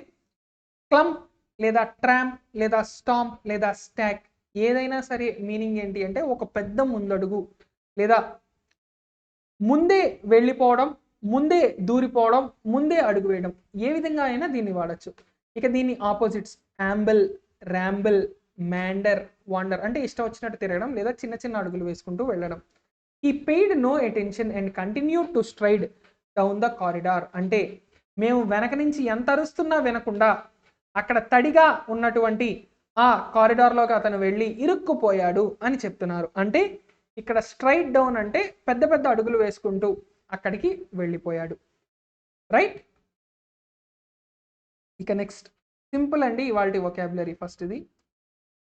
క్లంప్ లేదా ట్రాంప్ లేదా స్టాంప్ లేదా స్టాక్ ఏదైనా సరే మీనింగ్ ఏంటి అంటే ఒక పెద్ద ముందడుగు లేదా ముందే వెళ్ళిపోవడం, ముందే దూరిపోవడం, ముందే అడుగు వేయడం, ఏ విధంగా అయినా దీన్ని వాడచ్చు. ఇక దీని ఆపోజిట్స్ యాంబుల్, ర్యాంబుల్, మ్యాండర్, వాండర్ అంటే ఇష్టం వచ్చినట్టు తిరగడం లేదా చిన్న చిన్న అడుగులు వేసుకుంటూ వెళ్ళడం. ఈ paid no attention and continue to stride down the corridor అంటే మేము వెనక నుంచి ఎంత అరుస్తున్నా వినకుండా అక్కడ తడిగా ఉన్నటువంటి ఆ కారిడార్లోకి అతను వెళ్ళి ఇరుక్కుపోయాడు అని చెప్తున్నారు. అంటే ఇక్కడ స్ట్రైట్ డౌన్ అంటే పెద్ద పెద్ద అడుగులు వేసుకుంటూ అక్కడికి వెళ్ళిపోయాడు. రైట్, ఇక నెక్స్ట్ సింపుల్ అండి ఇవాల్టి వొకాబులరీ. ఫస్ట్ ఇది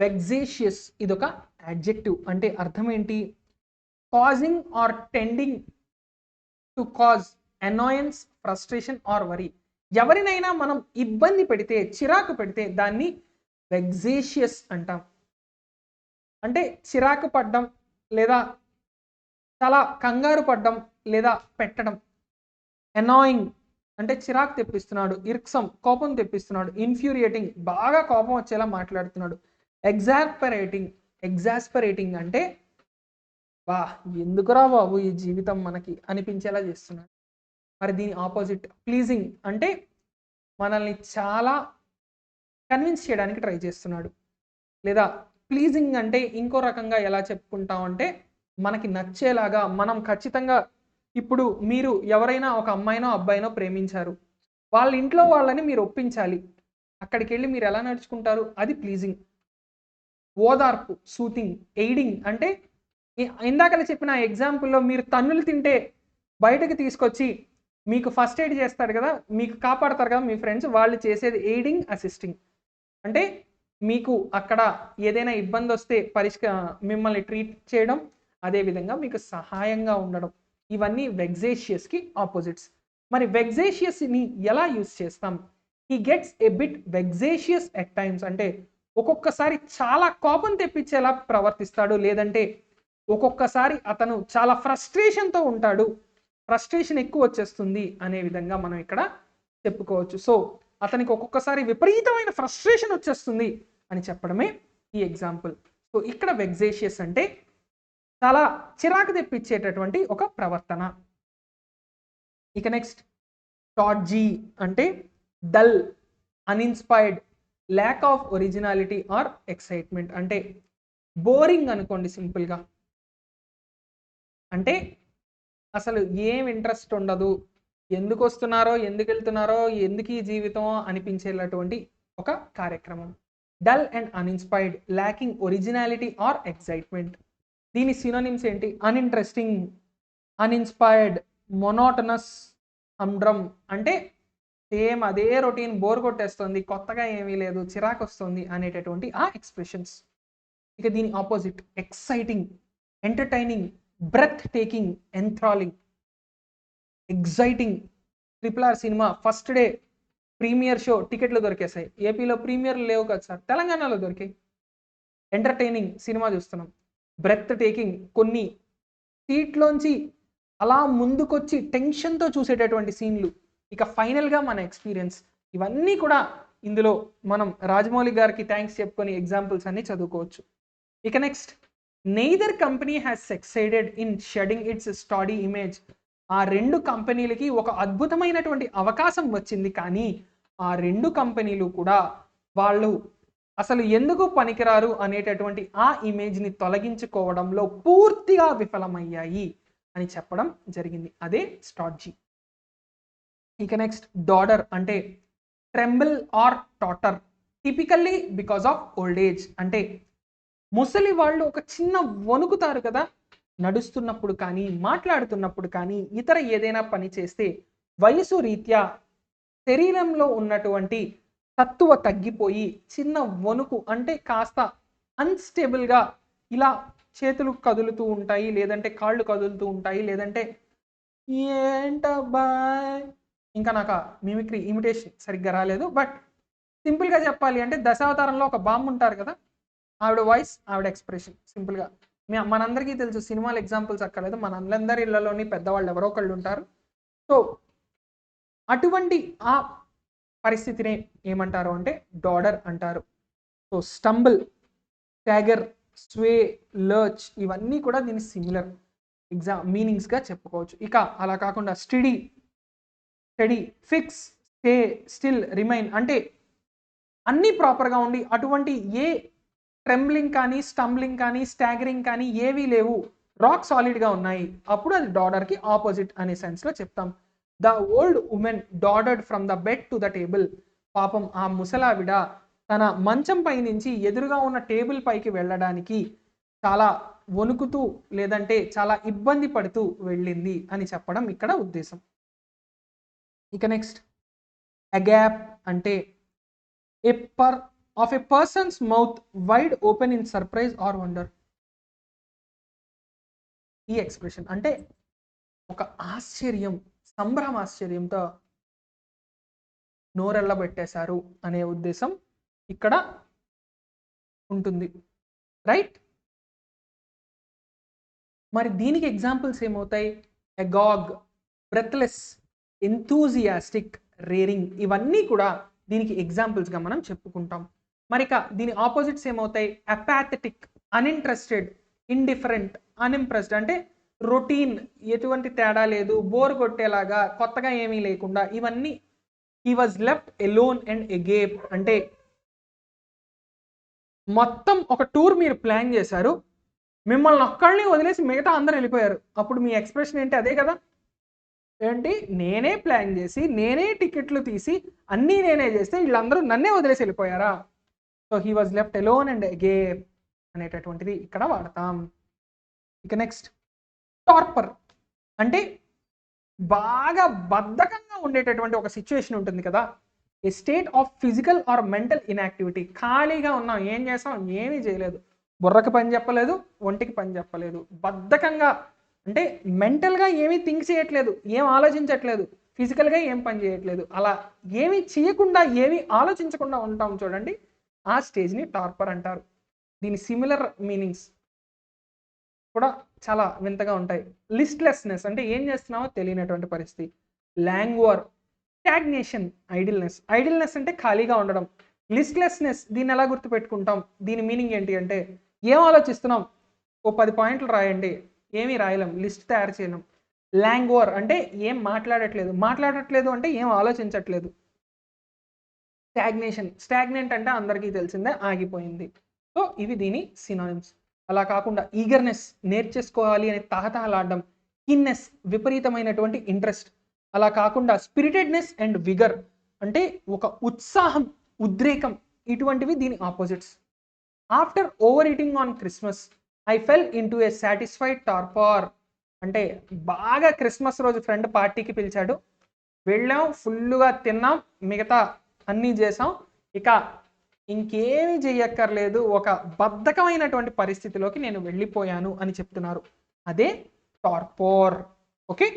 వెగ్జేషియస్, ఇదొక యాడ్జెక్టివ్. అంటే అర్థం ఏంటి? Causing or tending to cause annoyance, frustration or worry. ఎవరినైనా మనం ఇబ్బంది పెడితే, చిరాకు పెడితే దాన్ని వెగ్జేషియస్ అంటాం. అంటే చిరాకు పడ్డం లేదా చాలా కంగారు పడ్డం లేదా పెట్టడం. అనాయింగ్ అంటే చిరాకు తెప్పిస్తున్నాడు, ఇర్క్సమ్ కోపం తెప్పిస్తున్నాడు, ఇన్ఫ్యూరియేటింగ్ బాగా కోపం వచ్చేలా మాట్లాడుతున్నాడు, ఎగ్జాస్పరేటింగ్ అంటే వా ఎందుకురా బాబు ఈ జీవితం మనకి అనిపించేలా చేస్తున్నాడు. మరి దీని ఆపోజిట్ ప్లీజింగ్ అంటే మనల్ని చాలా కన్విన్స్ చేయడానికి ట్రై చేస్తున్నాడు. లేదా ప్లీజింగ్ అంటే ఇంకో రకంగా ఎలా చెప్పుకుంటాం అంటే మనకి నచ్చేలాగా మనం ఖచ్చితంగా ఇప్పుడు మీరు ఎవరైనా ఒక అమ్మాయినో అబ్బాయినో ప్రేమించారు, వాళ్ళ ఇంట్లో వాళ్ళని మీరు ఒప్పించాలి. అక్కడికి వెళ్ళి మీరు ఎలా నడుచుకుంటారు? అది ప్లీజింగ్. ఓదార్పు, సూతింగ్, ఎయిడింగ్ అంటే ఇందాకలే చెప్పిన ఎగ్జాంపుల్లో మీరు తన్నులు తింటే బయటకు తీసుకొచ్చి మీకు ఫస్ట్ ఎయిడ్ చేస్తారు కదా, మీకు కాపాడతారు కదా మీ ఫ్రెండ్స్, వాళ్ళు చేసేది ఎయిడింగ్, అసిస్టింగ్. అంటే మీకు అక్కడ ఏదైనా ఇబ్బంది వస్తే మిమ్మల్ని ట్రీట్ చేయడం, అదేవిధంగా మీకు సహాయంగా ఉండడం. ఇవన్నీ వెగ్జేషియస్కి ఆపోజిట్స్. మరి వెగ్జేషియస్ని ఎలా యూస్ చేస్తాం? He gets a bit vexatious at times అంటే ఒక్కొక్కసారి చాలా కోపం తెప్పించేలా ప్రవర్తిస్తాడు, లేదంటే ఒక్కొక్కసారి అతను చాలా ఫ్రస్ట్రేషన్తో ఉంటాడు, ఫ్రస్ట్రేషన్ ఎక్కువ వచ్చేస్తుంది అనే విధంగా మనం ఇక్కడ చెప్పుకోవచ్చు. సో అతనికి ఒక్కొక్కసారి విపరీతమైన ఫ్రస్ట్రేషన్ వచ్చేస్తుంది అని చెప్పడమే ఈ ఎగ్జాంపుల్. సో ఇక్కడ వెగ్జేషియస్ అంటే చాలా చిరాకు తెప్పించేటటువంటి ఒక ప్రవర్తన. ఇక నెక్స్ట్ స్టాడ్జీ అంటే dull, uninspired, lack of originality or excitement అంటే బోరింగ్ అనుకోండి సింపుల్గా. అంటే అసలు ఏం ఇంట్రెస్ట్ ఉండదు, ఎందుకు వస్తున్నారో ఎందుకు వెళ్తున్నారో ఎందుకు ఈ జీవితం అనిపించేటటువంటి ఒక కార్యక్రమం. Dull and uninspired, lacking originality or excitement. దీని సినోనిమ్స్ ఏంటి? అన్ఇంట్రెస్టింగ్, అన్ఇన్స్పైర్డ్, మొనోటనస్, హండ్రమ్ అంటే సేమ్ అదే రొటీన్, బోర్ కొట్టేస్తుంది, కొత్తగా ఏమీ లేదు, చిరాకు వస్తుంది అనేటటువంటి ఆ ఎక్స్ప్రెషన్స్. ఇక దీని opposite exciting, entertaining, breath taking, enthralling. Exciting, RRR సినిమా ఫస్ట్ డే ప్రీమియర్ షో టికెట్లు దొరికేసాయి. ఏపీలో ప్రీమియర్లు లేవు కదా సార్, తెలంగాణలో దొరికాయి. ఎంటర్టైనింగ్, సినిమా చూస్తున్నాం. బ్రెత్ టేకింగ్, కొన్ని సీట్లోంచి అలా ముందుకొచ్చి టెన్షన్తో చూసేటటువంటి సీన్లు. ఇక ఫైనల్గా మన ఎక్స్పీరియన్స్. ఇవన్నీ కూడా ఇందులో మనం రాజమౌళి గారికి థ్యాంక్స్ చెప్పుకొని ఎగ్జాంపుల్స్ అన్ని చదువుకోవచ్చు. ఇక next, neither company has succeeded in shedding it's study image. ఆ రెండు కంపెనీలకి ఒక అద్భుతమైనటువంటి అవకాశం వచ్చింది, కానీ ఆ రెండు కంపెనీలు కూడా వాళ్ళు అసలు ఎందుకు పనికిరారు అనేటటువంటి ఆ ఇమేజ్ని తొలగించుకోవడంలో పూర్తిగా విఫలమయ్యాయి అని చెప్పడం జరిగింది. అదే స్ట్రాటజీ. ఇక నెక్స్ట్ డాటర్ అంటే tremble or totter, typically because of old age. అంటే ముసలి వాళ్ళు ఒక చిన్న వణుకుతారు కదా, నడుస్తున్నప్పుడు కానీ మాట్లాడుతున్నప్పుడు కానీ ఇతర ఏదైనా పని చేస్తే వయసు రీత్యా శరీరంలో ఉన్నటువంటి తత్తువ తగ్గిపోయి చిన్న వణుకు, అంటే కాస్త అన్స్టేబుల్గా ఇలా చేతులు కదులుతూ ఉంటాయి, లేదంటే కాళ్ళు కదులుతూ ఉంటాయి, లేదంటే ఏంటబ్బా, ఇంకా నాకు మిమిక్రీ ఇమిటేషన్ సరిగ్గా రాలేదు, బట్ సింపుల్గా చెప్పాలి అంటే దశావతారంలో ఒక బాంబు ఉంటారు కదా, ఆవిడ వాయిస్, ఆవిడ ఎక్స్ప్రెషన్. సింపుల్గా మనందరికీ తెలుసు, సినిమాల ఎగ్జాంపుల్స్ అక్కర్లేదు, మనందరి ఇళ్లలోని పెద్దవాళ్ళు ఎవరో ఒకళ్ళు ఉంటారు. సో అటువంటి ఆ పరిస్థితిని ఏమంటారు అంటే డాటర్ అంటారు. సో స్టంబుల్, స్టాగర్, స్వే, లర్చ్ ఇవన్నీ కూడా దీని సిమిలర్ మీనింగ్స్గా చెప్పుకోవచ్చు. ఇక అలా కాకుండా study, fix, stay, still, remain అంటే అన్నీ ప్రాపర్గా ఉండి అటువంటి ఏ ట్రెంబ్లింగ్ కానీ స్టంబ్లింగ్ కానీ స్టాగరింగ్ కానీ ఏవీ లేవు, రాక్ సాలిడ్గా ఉన్నాయి, అప్పుడు అది డాటర్కి ఆపోజిట్ అనే సెన్స్లో చెప్తాం. The old woman doddered from the bed to the table. పాపం ఆ ముసలావిడ తన మంచం పై నుంచి ఎదురుగా ఉన్న టేబుల్ పైకి వెళ్ళడానికి చాలా వణుకుతూ లేదంటే చాలా ఇబ్బంది పడుతూ వెళ్ళింది అని చెప్పడం ఇక్కడ ఉద్దేశం. ఇక నెక్స్ట్ అగాప్ అంటే of a person's mouth wide open in surprise or wonder. ఈ ఎక్స్ప్రెషన్ అంటే ఒక ఆశ్చర్యం, సంభ్రమాశ్చర్యంతో నోరెళ్ళబెట్టేశారు అనే ఉద్దేశం ఇక్కడ ఉంటుంది, రైట్? మరి దీనికి ఎగ్జాంపుల్స్ ఏమవుతాయి? అగాగ్, బ్రెత్లెస్, ఎంతూజియాస్టిక్, రేరింగ్ ఇవన్నీ కూడా దీనికి ఎగ్జాంపుల్స్గా మనం చెప్పుకుంటాం. మరి ఇక దీని ఆపోజిట్స్ ఏమవుతాయి? అపాథెటిక్, అన్ఇంట్రెస్టెడ్, ఇండిఫరెంట్, అన్ఇంప్రెస్డ్ అంటే రొటీన్, ఎటువంటి తేడా లేదు, బోర్ కొట్టేలాగా, కొత్తగా ఏమీ లేకుండా, ఇవన్నీ. He was left alone and agape అంటే మొత్తం ఒక టూర్ మీరు ప్లాన్ చేశారు, మిమ్మల్ని ఒక్కళ్ళని వదిలేసి మిగతా అందరూ వెళ్ళిపోయారు. అప్పుడు మీ ఎక్స్ప్రెషన్ ఏంటి? అదే కదా. ఏంటి, నేనే ప్లాన్ చేసి నేనే టికెట్లు తీసి అన్నీ నేనే చేస్తే వీళ్ళందరూ నన్నే వదిలేసి వెళ్ళిపోయారా? So he was left alone and again అనేటటువంటిది ఇక్కడ వాడతాం. ఇక నెక్స్ట్ టార్పర్ అంటే బాగా బద్ధకంగా ఉండేటటువంటి ఒక సిచ్యువేషన్ ఉంటుంది కదా. A state of physical or mental inactivity. ఖాళీగా ఉన్నాం, ఏం చేస్తాం? ఏమీ చేయలేదు. బుర్రకి పని చెప్పలేదు, ఒంటికి పని చెప్పలేదు. బద్ధకంగా అంటే మెంటల్గా ఏమీ థింక్ చేయట్లేదు, ఏం ఆలోచించట్లేదు, ఫిజికల్గా ఏం పని చేయట్లేదు. అలా ఏమీ చేయకుండా ఏమీ ఆలోచించకుండా ఉంటాం చూడండి, ఆ స్టేజ్ని టార్పర్ అంటారు. దీని సిమిలర్ మీనింగ్స్ కూడా చాలా వింతగా ఉంటాయి. లిస్ట్లెస్నెస్ అంటే ఏం చేస్తున్నామో తెలియనటువంటి పరిస్థితి. లాంగ్వర్, స్టాగ్నేషన్, ఐడిల్నెస్. ఐడిల్నెస్ అంటే ఖాళీగా ఉండడం. లిస్ట్లెస్నెస్ దీన్ని ఎలా గుర్తుపెట్టుకుంటాం? దీని మీనింగ్ ఏంటి అంటే ఏం ఆలోచిస్తున్నాం, ఓ 10 పాయింట్లు రాయండి, ఏమీ రాయలేం, లిస్ట్ తయారు చేయలేం. లాంగ్వర్ అంటే ఏం మాట్లాడట్లేదు, మాట్లాడట్లేదు అంటే ఏం ఆలోచించట్లేదు. స్టాగ్నేషన్, స్టాగ్నెంట్ అంటే అందరికీ తెలిసిందే, ఆగిపోయింది. సో ఇవి దీని సినానిమ్స్. అలా కాకుండా ఈగర్నెస్, నేర్చేసుకోవాలి అనే తహతహలాడడం. కిన్నెస్, విపరీతమైనటువంటి ఇంట్రెస్ట్. అలా కాకుండా స్పిరిటెడ్నెస్ అండ్ విగర్ అంటే ఒక ఉత్సాహం, ఉద్రేకం, ఇటువంటివి దీని opposites. After over eating on Christmas I fell in to a satisfied torpor అంటే బాగా క్రిస్మస్ రోజు ఫ్రెండ్ పార్టీకి పిలిచాడు, వెళ్ళాం, ఫుల్గా తిన్నాం, మిగతా అన్నీ చేసాం, ఇక ఇంకేమీ చెయ్యక్కర్లేదు, ఒక బద్ధకమైనటువంటి పరిస్థితిలోకి నేను వెళ్ళిపోయాను అని చెప్తున్నారు. అదే టార్పోర్. ఓకే,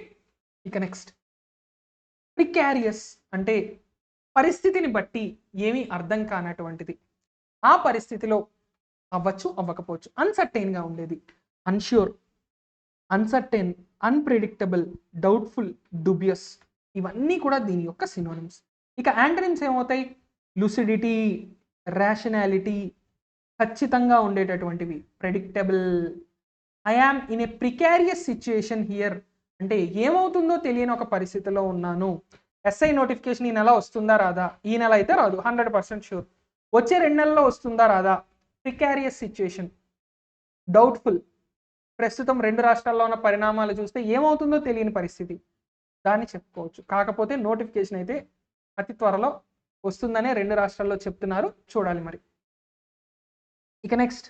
ఇక నెక్స్ట్ ప్రికారియస్ అంటే పరిస్థితిని బట్టి ఏమీ అర్థం కానటువంటిది. ఆ పరిస్థితిలో అవ్వచ్చు, అవ్వకపోవచ్చు, అన్సర్టైన్గా ఉండేది. అన్ష్యూర్, అన్సర్టైన్, అన్ప్రిడిక్టబుల్, డౌట్ఫుల్, డుబియస్, ఇవన్నీ కూడా దీని యొక్క సినోనిమ్స్. ఇక యాంటనిమ్స్ ఏమవుతాయి? లూసిడిటీ, రేషనాలిటీ, ఖచ్చితంగా ఉండేటటువంటివి, predictable. I am in a precarious situation here అంటే ఏమవుతుందో తెలియని ఒక పరిస్థితిలో ఉన్నాను. ఎస్ఐ నోటిఫికేషన్ ఈ నెల వస్తుందా రాదా? ఈ నెల అయితే రాదు, 100% షూర్. వచ్చే 2 నెలల్లో వస్తుందా రాదా? ప్రికారియస్ సిచ్యుయేషన్. డౌట్ఫుల్, ప్రస్తుతం 2 రాష్ట్రాల్లో ఉన్న పరిణామాలు చూస్తే ఏమవుతుందో తెలియని పరిస్థితి, దాన్ని చెప్పుకోవచ్చు. కాకపోతే నోటిఫికేషన్ అయితే అతి త్వరలో వస్తుందనే 2 రాష్ట్రాల్లో చెప్తున్నారు, చూడాలి మరి. ఇక నెక్స్ట్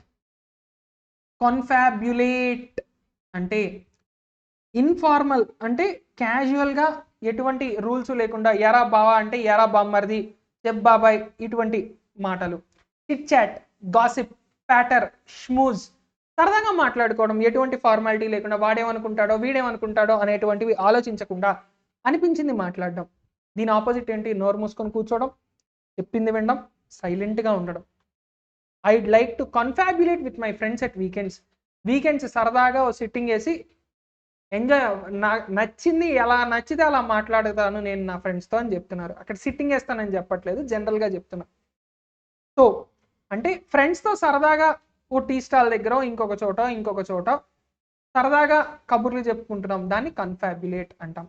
కాన్ఫాబ్యులేట్ అంటే ఇన్ఫార్మల్ అంటే క్యాజువల్గా, ఎటువంటి రూల్స్ లేకుండా, ఎరా బావా అంటే ఎరా బామ్మర్ది, చెప్ బాబాయ్, ఇటువంటి మాటలు. చిట్ చాట్, గాసిప్, ప్యాటర్, షమూజ్, సరదాగా మాట్లాడుకోవడం, ఎటువంటి ఫార్మాలిటీ లేకుండా, వాడేమనుకుంటాడో వీడేమనుకుంటాడో అనేటువంటివి ఆలోచించకుండా అనిపించింది మాట్లాడడం. దీని ఆపోజిట్ ఏంటి? నోరు మూసుకొని కూర్చోవడం, చెప్పింది వినడం, సైలెంట్గా ఉండడం. I'd like to confabulate with my friends at weekends. Weekends సరదాగా ఓ సిట్టింగ్ వేసి ఎంజాయ్, నచ్చింది, ఎలా నచ్చితే అలా మాట్లాడుతాను నేను నా ఫ్రెండ్స్తో అని చెప్తున్నారు. అక్కడ సిట్టింగ్ వేస్తానని చెప్పట్లేదు, జనరల్గా చెప్తున్నా. సో అంటే ఫ్రెండ్స్తో సరదాగా ఓ టీ స్టాల్ దగ్గర ఇంకొక చోట సరదాగా కబుర్లు చెప్పుకుంటున్నాం, దాన్ని కన్ఫాబ్యులేట్ అంటాం.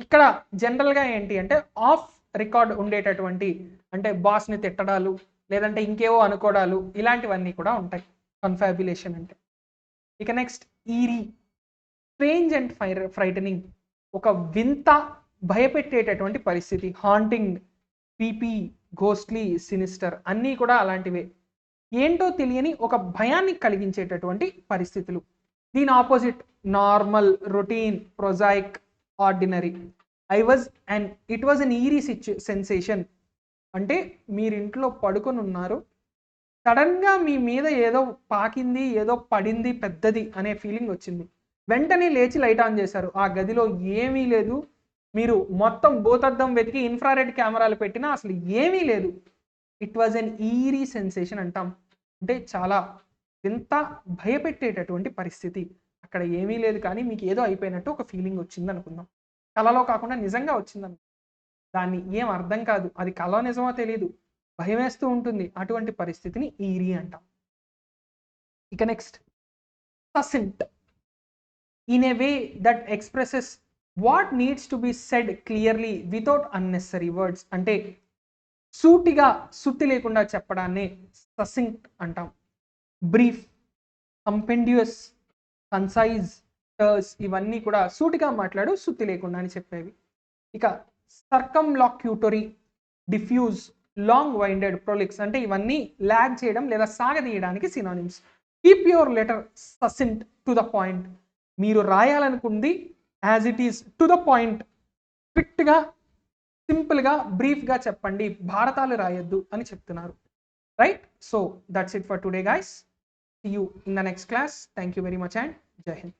ఇక్కడ జనరల్గా ఏంటి అంటే ఆఫ్ రికార్డ్ ఉండేటటువంటి అంటే బాస్ని తిట్టడాలు, లేదంటే ఇంకేవో అనుకోవడాలు, ఇలాంటివన్నీ కూడా ఉంటాయి కన్ఫాబ్యులేషన్ అంటే. ఇక నెక్స్ట్ ఈరీ, స్ట్రేంజ్ అండ్ ఫ్రైటనింగ్, ఒక వింత, భయపెట్టేటటువంటి పరిస్థితి. హాంటింగ్, పీపీ, ఘోస్ట్లీ, సినిస్టర్, అన్నీ కూడా అలాంటివే. ఏంటో తెలియని ఒక భయాన్ని కలిగించేటటువంటి పరిస్థితులు. దీని opposite normal, routine, prosaic, ordinary. It was an eerie sensation అంటే మీరు ఇంట్లో పడుకొని ఉన్నారు, సడన్గా మీ మీద ఏదో పాకింది, ఏదో పడింది పెద్దది అనే ఫీలింగ్ వచ్చింది, వెంటనే లేచి లైట్ ఆన్ చేశారు, ఆ గదిలో ఏమీ లేదు, మీరు మొత్తం భూతద్దం వెతికి ఇన్ఫ్రారెడ్ కెమెరాలు పెట్టినా అసలు ఏమీ లేదు. It was an eerie sensation అంటాం. అంటే చాలా వింత, భయపెట్టేటటువంటి పరిస్థితి. అక్కడ ఏమీ లేదు కానీ మీకు ఏదో అయిపోయినట్టు ఒక ఫీలింగ్ వచ్చింది అనుకుందాం. కలలో కాకుండా నిజంగా వచ్చిందని, దాన్ని ఏం అర్థం కాదు, అది కలో నిజమో తెలియదు, భయం వేస్తూ ఉంటుంది, అటువంటి పరిస్థితిని ఈరీ అంటాం. ఇక next succinct, in a way that expresses what needs to be said clearly without unnecessary words అంటే సూటిగా, సుత్తి లేకుండా చెప్పడాన్ని ససింట్ అంటాం. బ్రీఫ్, కంపెండియస్, కన్సైజ్, టర్స్ ఇవన్నీ కూడా సూటిగా మాట్లాడు సుత్తి లేకుండా అని చెప్పేవి. ఇక సర్కంలాక్యూటరీ, డిఫ్యూజ్, లాంగ్ వైండెడ్, ప్రొలిక్స్ అంటే ఇవన్నీ ల్యాగ్ చేయడం లేదా సాగదీయడానికి synonyms. Keep your letter succinct to the point. మీరు రాయాలనుకుంది as it is to the point, స్ట్రిక్ట్గా, సింపుల్గా, బ్రీఫ్గా చెప్పండి, భారతాలు రాయొద్దు అని చెప్తున్నారు. Right? So that's it for today guys. See you in the next class. Thank you very much and Jai Hind.